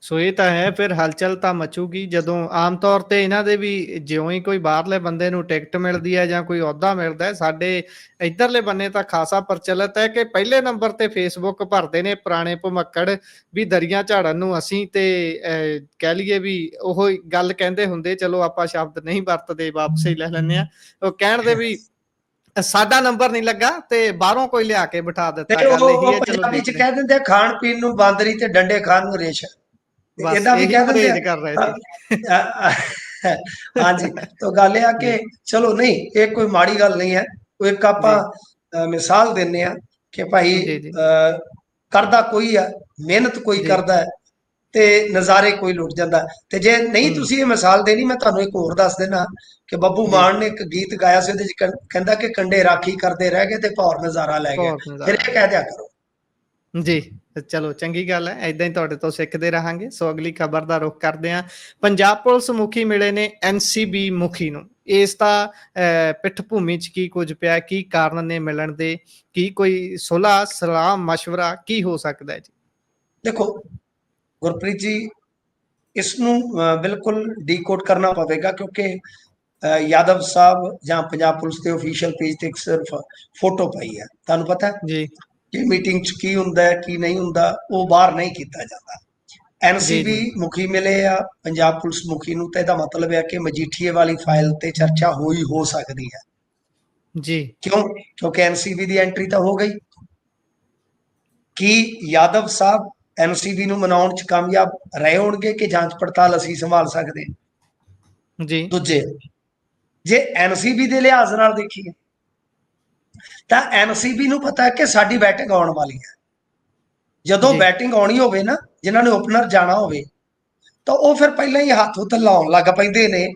ਸੋ ਇਹ ਤਾਂ ਹੈ, ਫਿਰ ਹਲਚਲ ਤਾਂ ਮਚੂਗੀ ਜਦੋਂ ਆਮ ਤੌਰ ਤੇ ਇਹਨਾਂ ਦੇ ਵੀ ਜਿਉਂ ਹੀ ਕੋਈ ਬਾਹਰਲੇ ਬੰਦੇ ਨੂੰ ਟਿਕਟ ਮਿਲਦੀ ਹੈ ਜਾਂ ਕੋਈ ਅਹੁਦਾ ਮਿਲਦਾ ਹੈ। ਸਾਡੇ ਇੱਧਰਲੇ ਬੰਨੇ ਤਾਂ ਖਾਸਾ ਪ੍ਰਚਲਿਤ ਹੈ ਕਿ ਪਹਿਲੇ ਨੰਬਰ ਤੇ ਫੇਸਬੁੱਕ ਭਰਦੇ ਨੇ ਪੁਰਾਣੇ ਭੁਮੱਕੜ ਵੀ ਦਰੀਆਂ ਝਾੜਨ ਨੂੰ ਅਸੀਂ, ਤੇ ਕਹਿ ਲਈਏ ਵੀ ਉਹ ਗੱਲ ਕਹਿੰਦੇ ਹੁੰਦੇ, ਚਲੋ ਆਪਾਂ ਸ਼ਬਦ ਨਹੀਂ ਵਰਤਦੇ, ਵਾਪਸ ਹੀ ਲੈ ਲੈਂਦੇ ਆ, ਉਹ ਕਹਿਣ ਦੇ ਵੀ ਸਾਡਾ ਨੰਬਰ ਨਹੀਂ ਲੱਗਾ ਤੇ ਬਾਹਰੋਂ ਕੋਈ ਲਿਆ ਕੇ ਬਿਠਾ ਦਿੱਤਾ। ਤੇ ਗੱਲ ਇਹੀ ਉਹ ਹੈ, ਚਲੋ ਪੰਜਾਬੀ ਚ ਦੇਖਦੇ ਕਹਿ ਦਿੰਦੇ ਆ ਖਾਣ ਪੀਣ ਨੂੰ ਬਾਂਦਰੀ ਤੇ ਡੰਡੇ ਖਾਣ ਨੂੰ ਰੇਸ਼ਮ, ਬਸ ਇਦਾਂ ਵੀ ਇਹੀ ਕਹਿ ਦਿੰਦੇ ਪਰਹੇਜ ਕਰ ਰਹੇ ਸੀ। ਆ। ਹਾਂਜੀ, ਤਾਂ ਗੱਲ ਇਹ ਆ ਕਿ ਚਲੋ ਨਹੀਂ, ਇਹ ਕੋਈ ਮਾੜੀ ਗੱਲ ਨਹੀਂ ਹੈ। ਉਹ ਇੱਕ ਆਪਾਂ ਮਿਸਾਲ ਦਿੰਨੇ ਆ ਕਿ ਭਾਈ ਜੀ ਜੀ ਕਰਦਾ ਕੋਈ ਆ, ਮਿਹਨਤ ਕੋਈ ਜੀ ਕਰਦਾ ਹੈ ਤੇ ਨਜ਼ਾਰੇ ਕੋਈ ਲੁੱਟ ਜਾਂਦਾ। ਤੇ ਜੇ ਨਹੀਂ ਤੁਸੀਂ ਇਹ ਮਿਸਾਲ ਦੇਣੀ, ਮੈਂ ਤੁਹਾਨੂੰ ਇੱਕ ਹੋਰ ਦੱਸ ਦੇਣਾ ਕਿ ਬੱਬੂ ਜੀ ਮਾਨ ਨੇ ਇੱਕ ਗੀਤ ਗਾਇਆ ਸੀ, ਉਹਦੇ ਚ ਕਹਿੰਦਾ ਕਿ ਕੰਡੇ ਰਾਖੀ ਕਰਦੇ ਰਹਿ ਗਏ ਤੇ ਭੌਰ ਨਜ਼ਾਰਾ ਲੈ ਗਿਆ। ਬਹੁਤ ਫਿਰ ਨਜ਼ਾਰਾ ਇਹ ਕਹਿ ਦਿਆ ਕਰੋ। ਜੀ। ਚਲੋ ਚੰਗੀ ਗੱਲ ਹੈ, ਏਦਾਂ ਹੀ ਤੁਹਾਡੇ ਤੋਂ ਸਿੱਖਦੇ ਰਹਾਂਗੇ। ਸੋ ਅਗਲੀ ਖਬਰ ਦਾ ਰੁਖ ਕਰਦੇ ਹਾਂ। ਪੰਜਾਬ ਪੁਲਿਸ ਮੁਖੀ ਮਿਲੇ ਨੇ ਐਨਸੀਬੀ ਮੁਖੀ ਨੂੰ, ਇਸ ਦਾ ਪਿੱਠ ਭੂਮੀ ਚ ਕੀ ਕੁਝ ਪਿਆ, ਕੀ ਕਾਰਨ ਨੇ ਮਿਲਣ ਦੇ, ਕੀ ਕੋਈ ਸੁਲ੍ਹਾ ਸਲਾਹ ਮਸ਼ਵਰਾ ਕੀ ਹੋ ਸਕਦਾ ਹੈ ਜੀ? ਦੇਖੋ ਗੁਰਪ੍ਰੀਤ ਜੀ, ਇਸ ਨੂੰ ਬਿਲਕੁਲ ਡੀਕੋਡ ਕਰਨਾ ਪਵੇਗਾ ਕਿਉਂਕਿ ਯਾਦਵ ਸਾਹਿਬ ਜਾਂ ਪੰਜਾਬ ਪੁਲਿਸ ਦੇ ਅਫੀਸ਼ੀਅਲ ਪੇਜ ਤੇ ਇੱਕ ਸਿਰਫ ਫੋਟੋ ਪਈ ਹੈ। ਤੁਹਾਨੂੰ ਪਤਾ ਜੀ ਕਿ ਮੀਟਿੰਗ ਚ ਕੀ ਹੁੰਦਾ ਹੈ ਕੀ ਨਹੀਂ ਹੁੰਦਾ ਉਹ ਬਾਹਰ ਨਹੀਂ ਕੀਤਾ ਜਾਂਦਾ। ਜੀ ਐਨਸੀਬੀ ਜੀ ਮੁਖੀ ਮਿਲੇ ਆ ਪੰਜਾਬ ਪੁਲਿਸ ਮੁਖੀ ਨੂੰ, ਤਾਂ ਇਹਦਾ ਮਤਲਬ ਹੈ ਕਿ ਮਜੀਠੀਏ ਵਾਲੀ ਫਾਈਲ ਤੇ ਚਰਚਾ ਹੋਈ ਹੋ ਸਕਦੀ ਹੈ। ਜੀ ਕਿਉਂ? ਕਿਉਂਕਿ ਐਨਸੀਬੀ ਦੀ ਐਂਟਰੀ ਤਾਂ ਹੋ ਗਈ। ਕੀ ਯਾਦਵ ਸਾਹਿਬ ਐਨਸੀਬੀ ਨੂੰ ਮਨਾਉਣ ਚ ਕਾਮਯਾਬ ਰਹੇ ਹੋਣਗੇ ਕਿ ਜਾਂਚ ਪੜਤਾਲ ਅਸੀਂ ਸੰਭਾਲ ਸਕਦੇ? ਜੀ ਦੂਜੇ, ਜੇ ਐਨਸੀਬੀ ਦੇ ਲਿਹਾਜ਼ ਨਾਲ ਦੇਖੀਏ ਤਾਂ ਐਨਸੀਬੀ ਨੂੰ ਪਤਾ ਹੈ ਕਿ ਸਾਡੀ ਬੈਟਿੰਗ ਆਉਣ ਵਾਲੀ ਹੈ। ਜਦੋਂ ਜੀ ਬੈਟਿੰਗ ਆਉਣੀ ਹੋਵੇ ਨਾ, ਜਿਨ੍ਹਾਂ ਨੇ ਓਪਨਰ ਜਾਣਾ ਹੋਵੇ, ਤਾਂ ਉਹ ਫਿਰ ਪਹਿਲਾਂ ਹੀ ਹੱਥ ਹੁੱਥ ਲਾਉਣ ਲੱਗ ਪੈਂਦੇ ਨੇ।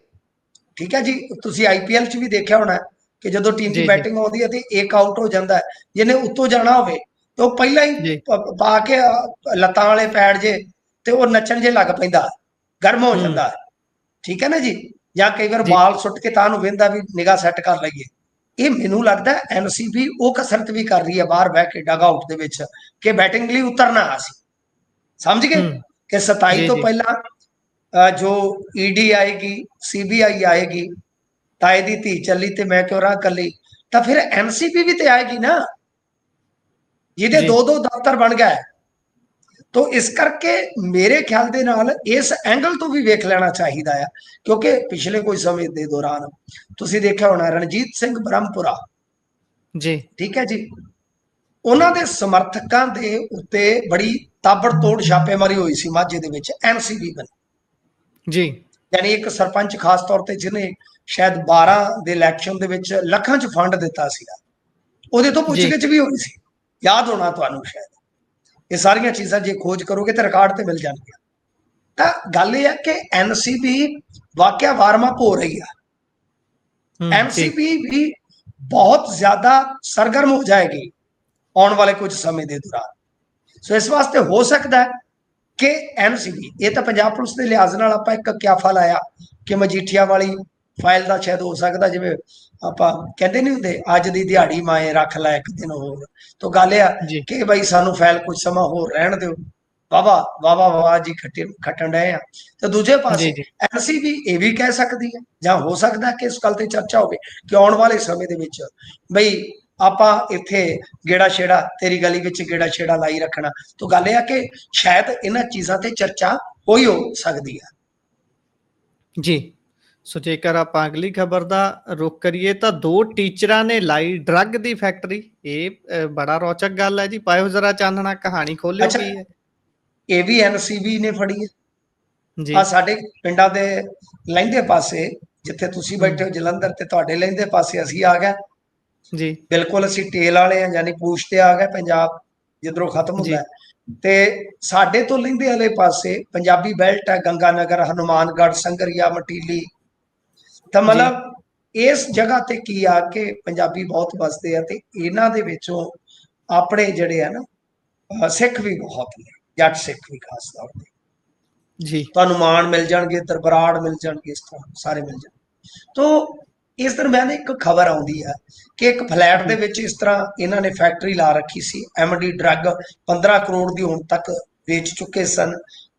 ਠੀਕ ਹੈ ਜੀ, ਤੁਸੀਂ ਆਈਪੀਐਲ ਚ ਵੀ ਦੇਖਿਆ ਹੋਣਾ ਕਿ ਜਦੋਂ ਟੀਮ ਦੀ ਜੀ ਜੀ ਬੈਟਿੰਗ ਆਉਂਦੀ ਹੈ ਤੇ ਇੱਕ ਆਊਟ ਹੋ ਜਾਂਦਾ ਹੈ, ਜਿਹਨੇ ਉੱਤੋਂ ਜਾਣਾ ਹੋਵੇ ਤੇ ਉਹ ਪਹਿਲਾਂ ਹੀ ਜੀ ਪਾ ਕੇ ਲੱਤਾਂ ਵਾਲੇ ਪੈਡ ਜੇ ਤੇ ਉਹ ਨੱਚਣ ਜੇ ਲੱਗ ਪੈਂਦਾ, ਗਰਮ ਹੋ ਹੂੰ ਜਾਂਦਾ। ਠੀਕ ਹੈ ਨਾ ਜੀ, ਜਾਂ ਕਈ ਵਾਰ ਜੀ ਬਾਲ ਸੁੱਟ ਕੇ ਤਾਂ ਨੂੰ ਵੇਂਦਾ ਵੀ ਨਿਗਾਹ ਸੈੱਟ ਕਰ ਲਈਏ। ਇਹ ਮੈਨੂੰ ਲੱਗਦਾ ਐਨਸੀਬੀ ਉਹ ਕਸਰਤ ਵੀ ਕਰ ਰਹੀ ਹੈ ਬਾਹਰ ਬਹਿ ਕੇ ਡਗ ਆਊਟ ਦੇ ਵਿੱਚ ਕਿ ਬੈਟਿੰਗ ਲਈ ਉਤਰਨਾ ਅਸੀਂ ਸਮਝ ਗਏ ਹੂੰ ਕਿ 27 ਜੀ ਤੋਂ ਜੀ ਪਹਿਲਾਂ ਜੋ ਈਡੀ ਆਏਗੀ, ਸੀਬੀਆਈ ਆਏਗੀ, ਤਾਏ ਦੀ ਧੀ ਚੱਲੀ ਤੇ ਮੈਂ ਕਿਉਂ ਰਾਹ ਕੱਲੀ, ਤਾਂ ਫਿਰ ਐਨਸੀਬੀ ਵੀ ਤੇ ਆਏਗੀ ਨਾ, ਜਿਹਦੇ ਜੀ ਦੋ ਦੋ ਦਫ਼ਤਰ ਬਣ ਗਏ। ਤੋ ਇਸ ਕਰਕੇ ਮੇਰੇ ਖਿਆਲ ਦੇ ਨਾਲ ਇਸ ਐਂਗਲ ਤੋਂ ਵੀ ਵੇਖ ਲੈਣਾ ਚਾਹੀਦਾ ਆ, ਕਿਉਂਕਿ ਪਿਛਲੇ ਕੋਈ ਸਮੇਂ ਦੇ ਦੌਰਾਨ ਤੁਸੀਂ ਦੇਖਿਆ ਹੋਣਾ ਰਣਜੀਤ ਸਿੰਘ ਬ੍ਰਹਮਪੁਰਾ, ਜੀ ਠੀਕ ਹੈ ਜੀ, ਉਹਨਾਂ ਦੇ ਸਮਰਥਕਾਂ ਦੇ ਉੱਤੇ ਬੜੀ ਤਾਬੜਤੋੜ ਛਾਪੇਮਾਰੀ ਹੋਈ ਸੀ ਮਾਝੇ ਦੇ ਵਿੱਚ ਐਨਸੀਬੀ ਵੱਲੋਂ। ਜੀ ਯਾਨੀ ਇੱਕ ਸਰਪੰਚ ਖਾਸ ਤੌਰ ਤੇ ਜਿਹਨੇ ਸ਼ਾਇਦ 12 ਦੇ ਇਲੈਕਸ਼ਨ ਦੇ ਵਿੱਚ ਲੱਖਾਂ ਚ ਫੰਡ ਦਿੱਤਾ ਸੀਗਾ, ਉਹਦੇ ਤੋਂ ਜੀ ਪੁੱਛਗਿੱਛ ਵੀ ਹੋਈ ਸੀ, ਯਾਦ ਹੋਣਾ ਤੁਹਾਨੂੰ ਸ਼ਾਇਦ। ਇਹ ਸਾਰੀਆਂ ਚੀਜ਼ਾਂ ਜੇ ਖੋਜ ਕਰੋਗੇ ਤਾਂ ਰਿਕਾਰਡ ਤੇ ਮਿਲ ਜਾਣਗੀਆਂ। ਤਾਂ ਗੱਲ ਇਹ ਹੈ ਕਿ ਐਨਸੀਬੀ ਵਾਕਿਆ ਵਾਰਮ ਅਪ ਹੋ ਰਹੀ ਆ। ਹੂੰ ਜੀ ਐਨਸੀਬੀ ਵੀ ਬਹੁਤ ਜ਼ਿਆਦਾ ਸਰਗਰਮ ਹੋ ਜਾਏਗੀ ਆਉਣ ਵਾਲੇ ਕੁਝ ਸਮੇਂ ਦੇ ਦੌਰਾਨ। ਸੋ ਇਸ ਵਾਸਤੇ ਹੋ ਸਕਦਾ ਹੈ ਕਿ ਐਨਸੀਬੀ, ਇਹ ਤਾਂ ਪੰਜਾਬ ਪੁਲਿਸ ਦੇ ਲਿਹਾਜ਼ ਨਾਲ ਆਪਾਂ ਇੱਕ ਕਿਆਫਾ ਲਾਇਆ ਕਿ ਮਜੀਠੀਆ ਵਾਲੀ ਫਾਈਲ ਦਾ ਸ਼ਾਇਦ ਹੋ ਸਕਦਾ, ਜਿਵੇਂ ਆਪਾਂ ਕਹਿੰਦੇ ਨਹੀਂ ਹੁੰਦੇ ਅੱਜ ਦੀ ਦਿਹਾੜੀ ਮਾਏ ਰੱਖ ਲੈ ਇੱਕ ਦਿਨ ਹੋਰ, ਤਾਂ ਗੱਲ ਇਹ ਆ ਜੀ ਕਿ ਬਈ ਸਾਨੂੰ ਫਾਈਲ ਕੁਝ ਸਮਾਂ ਹੋਰ ਰਹਿਣ ਦਿਓ, ਵਾਵਾ ਵਾਵਾ ਵਾਵਾ ਜੀ ਖੱਟਣ ਡਏ ਆ। ਤੇ ਦੂਜੇ ਪਾਸੇ ਜੀ ਜੀ ਐਨਸੀਬੀ ਇਹ ਵੀ ਕਹਿ ਸਕਦੀ ਹੈ, ਜਾਂ ਹੋ ਸਕਦਾ ਕਿ ਇਸ ਗੱਲ ਤੇ ਚਰਚਾ ਹੋਵੇ ਕਿ ਆਉਣ ਵਾਲੇ ਸਮੇਂ ਦੇ ਵਿੱਚ ਬਈ ਆਪਾਂ ਇੱਥੇ ਗੇੜਾ ਛੇੜਾ, ਤੇਰੀ ਗਲੀ ਵਿੱਚ ਗੇੜਾ ਛੇੜਾ ਲਾਈ ਰੱਖਣਾ। ਤਾਂ ਗੱਲ ਇਹ ਆ ਕਿ ਸ਼ਾਇਦ ਇਹਨਾਂ ਚੀਜ਼ਾਂ ਤੇ ਚਰਚਾ ਹੋਈ ਹੋ ਸਕਦੀ ਹੈ। ਜੀ। ਸੋ ਜੇਕਰ ਆਪਾਂ ਅਗਲੀ ਖਬਰ ਦਾ ਰੁਖ ਕਰੀਏ ਤਾਂ 2 ਟੀਚਰਾਂ ਨੇ ਲਾਈ ਡਰੱਗ ਦੀ ਫੈਕਟਰੀ। ਇਹ ਬੜਾ ਰੌਚਕ ਗੱਲ ਹੈ ਜੀ, ਪਾਇਓ ਜ਼ਰਾ ਚਾਨਣਾ, ਕਹਾਣੀ ਖੋਲਿਓ ਅੱਛਾ, ਕੀ ਹੈ। ਇਹ ਵੀ ਐਨਸੀਬੀ ਨੇ ਫੜੀ ਹੈ। ਜੀ ਆ ਸਾਡੇ ਪਿੰਡਾਂ ਦੇ ਲਹਿੰਦੇ ਪਾਸੇ, ਜਿੱਥੇ ਤੁਸੀਂ ਬੈਠੇ ਹੋ ਜਲੰਧਰ, ਤੇ ਤੁਹਾਡੇ ਲਹਿੰਦੇ ਪਾਸੇ ਅਸੀਂ ਆ ਗਏ। ਜੀ ਬਿਲਕੁਲ ਅਸੀਂ ਟੇਲ ਵਾਲੇ ਆ, ਯਾਨੀ ਪੂਛ ਤੇ ਆ ਗਏ ਪੰਜਾਬ ਜਿੱਧਰੋਂ ਖਤਮ ਹੁੰਦਾ ਜੀ ਹੈ। ਤੇ ਸਾਡੇ ਤੋਂ ਲਹਿੰਦੇ ਵਾਲੇ ਪਾਸੇ ਪੰਜਾਬੀ ਬੈਲਟ ਹੈ, ਗੰਗਾ ਨਗਰ, ਹਨੂਮਾਨਗੜ੍ਹ, ਸੰਗਰੀਆ, ਮਟੀਲੀ। ਤਾਂ ਜੀ ਮਤਲਬ ਇਸ ਜਗ੍ਹਾ ਤੇ ਕੀ ਆ ਕਿ ਪੰਜਾਬੀ ਬਹੁਤ ਵਸਦੇ ਆ, ਤੇ ਇਹਨਾਂ ਦੇ ਵਿੱਚੋਂ ਆਪਣੇ ਜਿਹੜੇ ਆ ਨਾ ਸਿੱਖ ਵੀ ਬਹੁਤ ਨੇ, ਜੱਟ ਸਿੱਖ ਵੀ ਖਾਸ ਤੌਰ ਤੇ। ਜੀ ਤੁਹਾਨੂੰ ਮਾਣ ਮਿਲ ਜਾਣਗੇ, ਦਰਬਰਾੜ ਮਿਲ ਜਾਣਗੇ, ਇਸ ਤਰ੍ਹਾਂ ਸਾਰੇ ਮਿਲ ਜਾਣਗੇ। ਤੋਂ ਇਸ ਦਰਮਿਆਨ ਇੱਕ ਖਬਰ ਆਉਂਦੀ ਹੈ ਕਿ ਇੱਕ ਫਲੈਟ ਦੇ ਜੀ ਵਿੱਚ ਇਸ ਤਰ੍ਹਾਂ ਇਹਨਾਂ ਨੇ ਫੈਕਟਰੀ ਲਾ ਰੱਖੀ ਸੀ, ਐਮਡੀ ਡਰੱਗ 15 ਕਰੋੜ ਦੀ ਹੁਣ ਤੱਕ ਵੇਚ ਚੁੱਕੇ ਸਨ,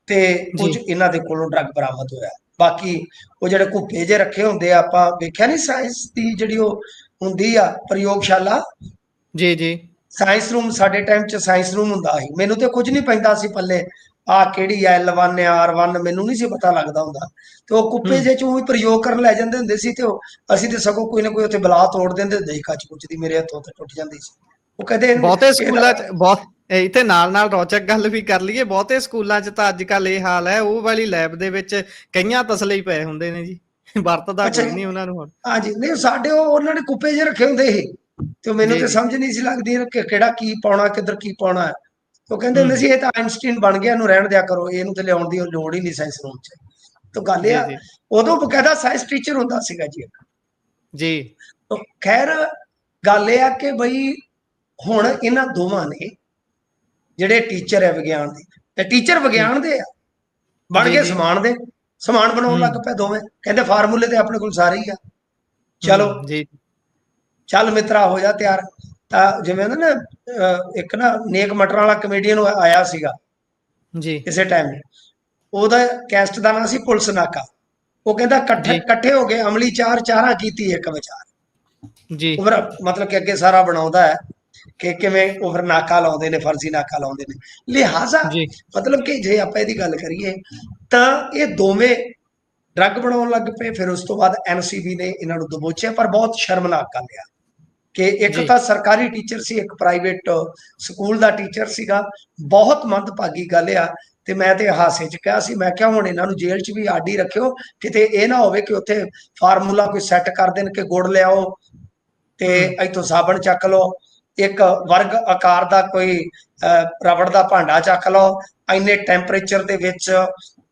ਤੇ ਕੁਝ ਜੀ ਇਹਨਾਂ ਦੇ ਕੋਲੋਂ ਡਰੱਗ ਬਰਾਮਦ ਹੋਇਆ। ਬਾਕੀ ਉਹ ਜਿਹੜੇ ਘੁੱਪੇ ਜੇ ਰੱਖੇ ਹੁੰਦੇ ਆ, ਆਪਾਂ ਵੇਖਿਆ ਨਹੀਂ ਸਾਇੰਸ ਦੀ ਜਿਹੜੀ ਉਹ ਹੁੰਦੀ ਆ ਪ੍ਰਯੋਗਸ਼ਾਲਾ, ਜੀ ਜੀ ਸਾਇੰਸ ਰੂਮ, ਸਾਡੇ ਟਾਈਮ 'ਚ ਸਾਇੰਸ ਰੂਮ ਹੁੰਦਾ ਸੀ। ਮੈਨੂੰ ਤੇ ਕੁਝ ਨਹੀਂ ਪੈਂਦਾ ਸੀ ਪੱਲੇ, ਆ ਕਿਹੜੀ ਆ L1 R1 ਮੈਨੂੰ ਨਹੀਂ ਸੀ ਪਤਾ ਲੱਗਦਾ ਹੁੰਦਾ। ਤੇ ਉਹ ਕੁੱਪੇ ਜੇ ਚੋਂ ਵੀ ਪ੍ਰਯੋਗ ਕਰਨ ਲੈ ਜਾਂਦੇ ਹੁੰਦੇ ਸੀ, ਤੇ ਉਹ ਅਸੀਂ ਤੇ ਸਗੋਂ ਕੋਈ ਨਾ ਕੋਈ ਉੱਥੇ ਬਲਾ ਤੋੜ ਦਿੰਦੇ ਹੁੰਦੇ ਸੀ, ਕੱਚ ਕੁੱਚ ਦੀ, ਮੇਰੇ ਹੱਥੋਂ ਤੇ ਟੁੱਟ ਜਾਂਦੀ ਸੀ। ਉਹ ਕਹਿੰਦੇ ਬਹੁਤੇ ਇਹਦਾ ਸਕੂਲਾਂ 'ਚ ਇੱਥੇ ਨਾਲ ਰੌਚਕ ਗੱਲ ਵੀ ਕਰ ਲਈਏ, ਬਹੁਤੇ ਸਕੂਲਾਂ 'ਚ ਤਾਂ ਅੱਜ ਕੱਲ ਇਹ ਹਾਲ ਹੈ, ਉਹ ਵਾਲੀ ਲੈਬ ਦੇ ਵਿੱਚ ਕਈਆਂ ਤਸਲੇ ਹੀ ਪਏ ਹੁੰਦੇ ਨੇ ਜੀ, ਵਰਤਦਾ ਅੱਛਾ ਕੋਈ ਜੀ, ਨਹੀਂ ਉਹਨਾਂ ਨੂੰ ਹੁਣ। ਹਾਂਜੀ, ਨਹੀਂ ਸਾਡੇ ਉਹਨਾਂ ਨੇ ਕੁੱਪੇ ਜੇ ਰੱਖੇ ਹੁੰਦੇ ਸੀ, ਤੇ ਮੈਨੂੰ ਜੀ ਤੇ ਜੀ ਸਮਝ ਨਹੀਂ ਸੀ ਲੱਗਦੀ ਕਿ ਕਿਹੜਾ ਕੀ ਪਾਉਣਾ, ਕਿੱਧਰ ਕੀ ਪਾਉਣਾ ਹੈ। ਉਹ ਕਹਿੰਦੇ ਹੁੰਦੇ ਸੀ ਹੂੰ ਇਹ ਤਾਂ ਆਇਨਸਟੀਨ ਬਣ ਗਿਆ, ਇਹਨੂੰ ਰਹਿਣ ਦਿਆ ਕਰੋ, ਇਹਨੂੰ ਤੇ ਲਿਆਉਣ ਦੀ ਲੋੜ ਹੀ ਨਹੀਂ ਸਾਇੰਸ ਰੂਮ 'ਚ। ਤਾਂ ਗੱਲ ਇਹ ਜੀ ਆ, ਜੀ ਉਦੋਂ ਬਕਾਇਦਾ ਸਾਇੰਸ ਟੀਚਰ ਹੁੰਦਾ ਸੀਗਾ ਜੀ। ਜੀ ਤਾਂ ਖੈਰ ਗੱਲ ਇਹ ਆ ਕਿ ਬਈ ਹੁਣ ਇਹਨਾਂ ਦੋਵਾਂ ਨੇ, ਜਿਹੜੇ ਟੀਚਰ ਹੈ ਵਿਗਿਆਨ ਦੇ, ਤੇ ਟੀਚਰ ਜੀ ਵਿਗਿਆਨ ਦੇ ਆ, ਬਣ ਜੀ ਗਏ ਜੀ ਸਮਾਨ ਦੇ, ਸਮਾਨ ਬਣਾਉਣ ਲੱਗ ਪਏ ਦੋਵੇਂ। ਕਹਿੰਦੇ ਫਾਰਮੂਲੇ ਤੇ ਆਪਣੇ ਕੋਲ ਸਾਰੇ ਹੀ ਆ, ਚਲੋ ਜੀ ਚੱਲ ਮਿੱਤਰਾ ਹੋ ਜਾ ਤਿਆਰ। ਤਾਂ ਜਿਵੇਂ ਨਾ ਇੱਕ ਨਾ ਨੇਕ ਮਟਰਾਂ ਵਾਲਾ ਕਮੇਡੀਅਨ ਆਇਆ ਸੀਗਾ ਜੀ ਕਿਸੇ ਟਾਈਮ, ਉਹਦਾ ਕੈਸਟ ਦਾ ਨਾਂ ਸੀ ਪੁਲਿਸ ਨਾਕਾ। ਉਹ ਕਹਿੰਦਾ ਜੀ ਇਕੱਠੇ ਹੋ ਗਏ ਅਮਲੀ ਚਾਰ, ਚਾਰਾਂ ਕੀਤੀ ਇੱਕ ਵਿਚਾਰ। ਜੀ ਉਹ ਫਿਰ ਮਤਲਬ ਕਿ ਅੱਗੇ ਸਾਰਾ ਬਣਾਉਂਦਾ ਹੈ ਕਿ ਕਿਵੇਂ ਉਹ ਫਿਰ ਨਾਕਾ ਲਾਉਂਦੇ ਨੇ, ਫਰਜ਼ੀ ਨਾਕਾ ਲਾਉਂਦੇ ਨੇ। ਲਿਹਾਜ਼ਾ ਜੀ ਮਤਲਬ ਕਿ ਜੇ ਆਪਾਂ ਇਹਦੀ ਗੱਲ ਕਰੀਏ ਤਾਂ ਇਹ ਦੋਵੇਂ ਡਰੱਗ ਬਣਾਉਣ ਲੱਗ ਪਏ। ਫਿਰ ਉਸ ਤੋਂ ਬਾਅਦ ਐਨਸੀਬੀ ਨੇ ਇਹਨਾਂ ਨੂੰ ਦਬੋਚਿਆ, ਪਰ ਬਹੁਤ ਸ਼ਰਮਨਾਕ ਗੱਲ ਆ ਕਿ ਇੱਕ ਜੀ ਤਾਂ ਸਰਕਾਰੀ ਟੀਚਰ ਸੀ, ਇੱਕ ਪ੍ਰਾਈਵੇਟ ਸਕੂਲ ਦਾ ਟੀਚਰ ਸੀਗਾ। ਬਹੁਤ ਮੰਦਭਾਗੀ ਗੱਲ ਆ। ਤੇ ਮੈਂ ਤੇ ਹਾਸੇ 'ਚ ਕਿਹਾ ਸੀ, ਮੈਂ ਕਿਹਾ ਹੁਣ ਇਹਨਾਂ ਨੂੰ ਜੇਲ੍ਹ 'ਚ ਵੀ ਆਡੀ ਰੱਖਿਓ, ਕਿਤੇ ਇਹ ਨਾ ਹੋਵੇ ਕਿ ਉੱਥੇ ਫਾਰਮੂਲਾ ਕੋਈ ਸੈੱਟ ਕਰ ਦੇਣ ਕਿ ਗੁੜ ਲਿਆਓ ਤੇ ਇੱਥੋਂ ਸਾਬਣ ਚੱਕ ਲਓ, ਇੱਕ ਵਰਗ ਆਕਾਰ ਦਾ ਕੋਈ ਰਬੜ ਦਾ ਭਾਂਡਾ ਚੱਕ ਲਓ, ਇੰਨੇ ਟੈਂਪਰੇਚਰ ਦੇ ਵਿੱਚ,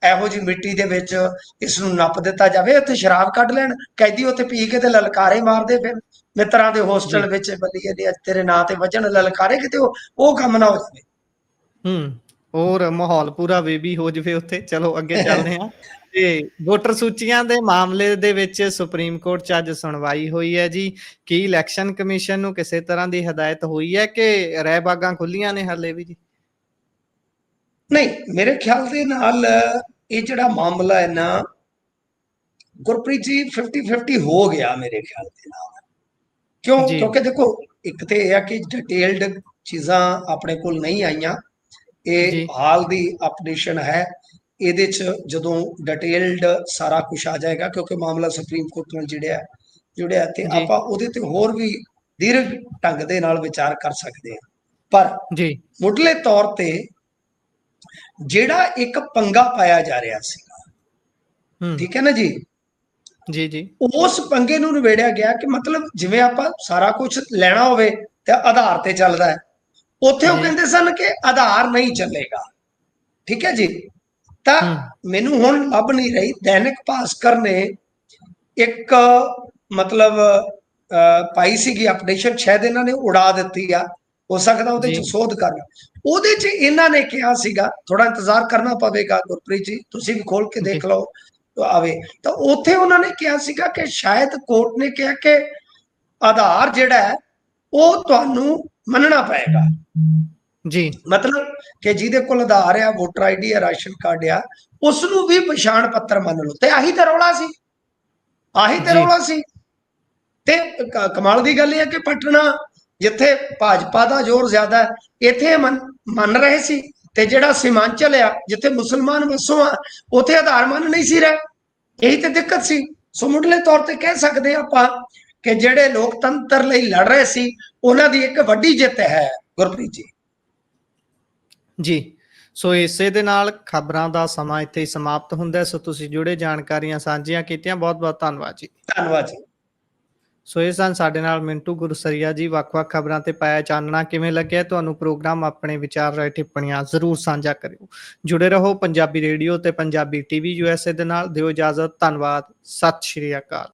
ਇਹੋ ਜਿਹੀ ਮਿੱਟੀ ਦੇ ਵਿੱਚ ਇਸ ਨੂੰ ਨੱਪ ਦਿੱਤਾ ਜਾਵੇ, ਉੱਥੇ ਸ਼ਰਾਬ ਕੱਢ ਲੈਣ ਕੈਦੀ, ਉੱਥੇ ਪੀ ਕੇ ਤੇ ਲਲਕਾਰੇ ਮਾਰਦੇ ਫਿਰ ਮਿੱਤਰਾਂ ਦੇ ਹੋਸਟਲ ਜੀ ਵਿੱਚ, ਬੱਲੀਏ ਦੇ ਤੇਰੇ ਨਾਂ ਤੇ ਵੱਜਣ ਲਲਕਾਰੇ, ਕਿਤੇ ਉਹ ਕੰਮ ਨਾ ਹੋ ਜਾਵੇ। ਹੋਰ ਮਾਹੌਲ ਪੂਰਾ ਬੇਬੀ ਹੋ ਜਵੇ ਉੱਥੇ। ਚਲੋ ਅੱਗੇ ਚੱਲਦੇ ਹਾਂ। ਤੇ ਵੋਟਰ ਸੂਚੀਆਂ ਦੇ ਮਾਮਲੇ ਦੇ ਵਿੱਚ ਸੁਪਰੀਮ ਕੋਰਟ 'ਚ ਅੱਜ ਸੁਣਵਾਈ ਹੋਈ ਹੈ ਜੀ। ਕੀ ਇਲੈਕਸ਼ਨ ਕਮਿਸ਼ਨ ਨੂੰ ਕਿਸੇ ਤਰ੍ਹਾਂ ਦੀ ਹਦਾਇਤ ਹੋਈ ਹੈ ਕਿ ਰਹਿ ਬਾਗਾਂ ਖੁੱਲੀਆਂ ਨੇ ਹਾਲੇ ਵੀ ਜੀ? ਨਹੀਂ, ਮੇਰੇ ਖਿਆਲ ਦੇ ਨਾਲ ਇਹ ਜਿਹੜਾ ਮਾਮਲਾ ਹੈ ਨਾ ਗੁਰਪ੍ਰੀਤ ਜੀ 50-50 ਹੋ ਗਿਆ ਮੇਰੇ ਖਿਆਲ ਦੇ ਨਾਲ। ਕਿਉਂ? ਜੀ ਕਿਉਂਕਿ ਦੇਖੋ, ਇੱਕ ਤੇ ਇਹ ਆ ਕਿ ਡਿਟੇਲਡ ਚੀਜ਼ਾਂ ਆਪਣੇ ਕੋਲ ਨਹੀਂ ਆਈਆਂ, ਇਹ ਜੀ ਹਾਲ ਦੀ ਅਪਡੇਸ਼ਨ ਹੈ। ਇਹਦੇ 'ਚ ਜਦੋਂ ਡਿਟੇਲਡ ਸਾਰਾ ਕੁਝ ਆ ਜਾਏਗਾ, ਕਿਉਂਕਿ ਮਾਮਲਾ ਸੁਪਰੀਮ ਕੋਰਟ ਨਾਲ ਜੁੜਿਆ ਤੇ ਜੀ ਆਪਾਂ ਉਹਦੇ ਤੇ ਹੋਰ ਵੀ ਦੀਰਘ ਢੰਗ ਦੇ ਨਾਲ ਵਿਚਾਰ ਕਰ ਸਕਦੇ ਹਾਂ। ਪਰ ਜੀ ਮੁੱਢਲੇ ਤੌਰ ਤੇ ਜਿਹੜਾ ਇੱਕ ਪੰਗਾ ਪਾਇਆ ਜਾ ਰਿਹਾ ਸੀਗਾ, ਠੀਕ ਹੈ ਨਾ ਜੀ, ਜੀ ਜੀ ਉਸ ਪੰਗੇ ਨੂੰ ਨਿਬੇੜਿਆ ਗਿਆ ਕਿ ਮਤਲਬ ਜਿਵੇਂ ਆਪਾਂ ਸਾਰਾ ਕੁਝ ਲੈਣਾ ਹੋਵੇ ਤੇ ਆਧਾਰ ਤੇ ਚੱਲਦਾ ਹੈ, ਉੱਥੇ ਉਹ ਜੀ ਕਹਿੰਦੇ ਸਨ ਕਿ ਆਧਾਰ ਨਹੀਂ ਚੱਲੇਗਾ। ਠੀਕ ਹੈ ਜੀ। ਤਾਂ ਮੈਨੂੰ ਹੁਣ ਲੱਭ ਨਹੀਂ ਰਹੀ, ਦੈਨਿਕ ਭਾਸਕਰ ਨੇ ਇੱਕ ਮਤਲਬ ਪਾਈ ਸੀਗੀ ਅਪਡੇਸ਼ਨ, ਸ਼ਾਇਦ ਇਹਨਾਂ ਨੇ ਉਡਾ ਦਿੱਤੀ ਆ, ਹੋ ਸਕਦਾ ਉਹਦੇ ਚ ਜੀ ਸੋਧ ਕਰਨ। ਉਹਦੇ ਚ ਇਹਨਾਂ ਨੇ ਕਿਹਾ ਸੀਗਾ, ਥੋੜਾ ਇੰਤਜ਼ਾਰ ਕਰਨਾ ਪਵੇਗਾ ਗੁਰਪ੍ਰੀਤ ਜੀ, ਤੁਸੀਂ ਵੀ ਖੋਲ ਕੇ ਜੀ ਦੇਖ ਲਓ ਆਵੇ, ਤਾਂ ਉੱਥੇ ਉਹਨਾਂ ਨੇ ਕਿਹਾ ਸੀਗਾ ਕਿ ਸ਼ਾਇਦ ਕੋਰਟ ਨੇ ਕਿਹਾ ਕਿ ਆਧਾਰ ਜਿਹੜਾ ਹੈ ਉਹ ਤੁਹਾਨੂੰ ਮੰਨਣਾ ਪਏਗਾ। ਜੀ ਮਤਲਬ ਕਿ ਜਿਹਦੇ ਕੋਲ ਆਧਾਰ ਆ, ਵੋਟਰ ਆਈਡੀ ਆ, ਰਾਸ਼ਨ ਕਾਰਡ ਆ, ਉਸ ਨੂੰ ਵੀ ਪਛਾਣ ਪੱਤਰ ਮੰਨ ਲਓ। ਤੇ ਆਹੀ ਤਾਂ ਰੌਲਾ ਸੀ, ਆਹੀ ਤਾਂ ਜੀ ਰੌਲਾ ਸੀ। ਤੇ ਕਮਾਲ ਦੀ ਗੱਲ ਇਹ ਹੈ ਕਿ ਪਟਨਾ, ਜਿੱਥੇ ਭਾਜਪਾ ਦਾ ਜ਼ੋਰ ਜ਼ਿਆਦਾ ਹੈ, ਇੱਥੇ ਮੰਨ ਰਹੇ ਸੀ, ਤੇ ਜਿਹੜਾ ਸੀਮਾਂਚਲ ਆ, ਜਿੱਥੇ ਮੁਸਲਮਾਨ ਵਸੋਂ ਆ, ਉੱਥੇ ਆਧਾਰ ਮੰਨ ਨਹੀਂ ਸੀ ਰਹੇ। ਇਹੀ ਤਾਂ ਦਿੱਕਤ ਸੀ। ਸੋ ਮੁੱਢਲੇ ਤੌਰ ਤੇ ਕਹਿ ਸਕਦੇ ਆਪਾਂ ਕਿ ਜਿਹੜੇ ਲੋਕਤੰਤਰ ਲਈ ਲੜ ਰਹੇ ਸੀ, ਉਹਨਾਂ ਦੀ ਇੱਕ ਵੱਡੀ ਜਿੱਤ ਹੈ ਗੁਰਪ੍ਰੀਤ ਜੀ। ਜੀ ਸੋ ਇਸੇ ਦੇ ਨਾਲ ਖਬਰਾਂ ਦਾ ਸਮਾਂ ਇੱਥੇ ਹੀ ਸਮਾਪਤ ਹੁੰਦਾ। ਸੋ ਤੁਸੀਂ ਜੁੜੇ ਜਾਣਕਾਰੀਆਂ ਸਾਂਝੀਆਂ ਕੀਤੀਆਂ, ਬਹੁਤ ਬਹੁਤ ਧੰਨਵਾਦ ਜੀ। ਧੰਨਵਾਦ ਜੀ। ਸੋ ਇਹ ਸਨ ਸਾਡੇ ਨਾਲ ਮਿੰਟੂ ਗੁਰਸਰੀਆ ਜੀ। ਵੱਖ-ਵੱਖ ਖਬਰਾਂ ਤੇ ਪਾਇਆ ਚਾਨਣਾ। ਕਿਵੇਂ ਲੱਗਿਆ ਤੁਹਾਨੂੰ ਪ੍ਰੋਗਰਾਮ? ਆਪਣੇ ਵਿਚਾਰ, ਰਾਏ, ਟਿੱਪਣੀਆਂ ਜ਼ਰੂਰ ਸਾਂਝਾ ਕਰਿਓ। ਜੁੜੇ ਰਹੋ ਪੰਜਾਬੀ ਰੇਡੀਓ ਤੇ ਪੰਜਾਬੀ ਟੀਵੀ USA ਦੇ ਨਾਲ। ਦਿਓ ਇਜਾਜ਼ਤ। ਧੰਨਵਾਦ। ਸਤਿ ਸ਼੍ਰੀ ਅਕਾਲ।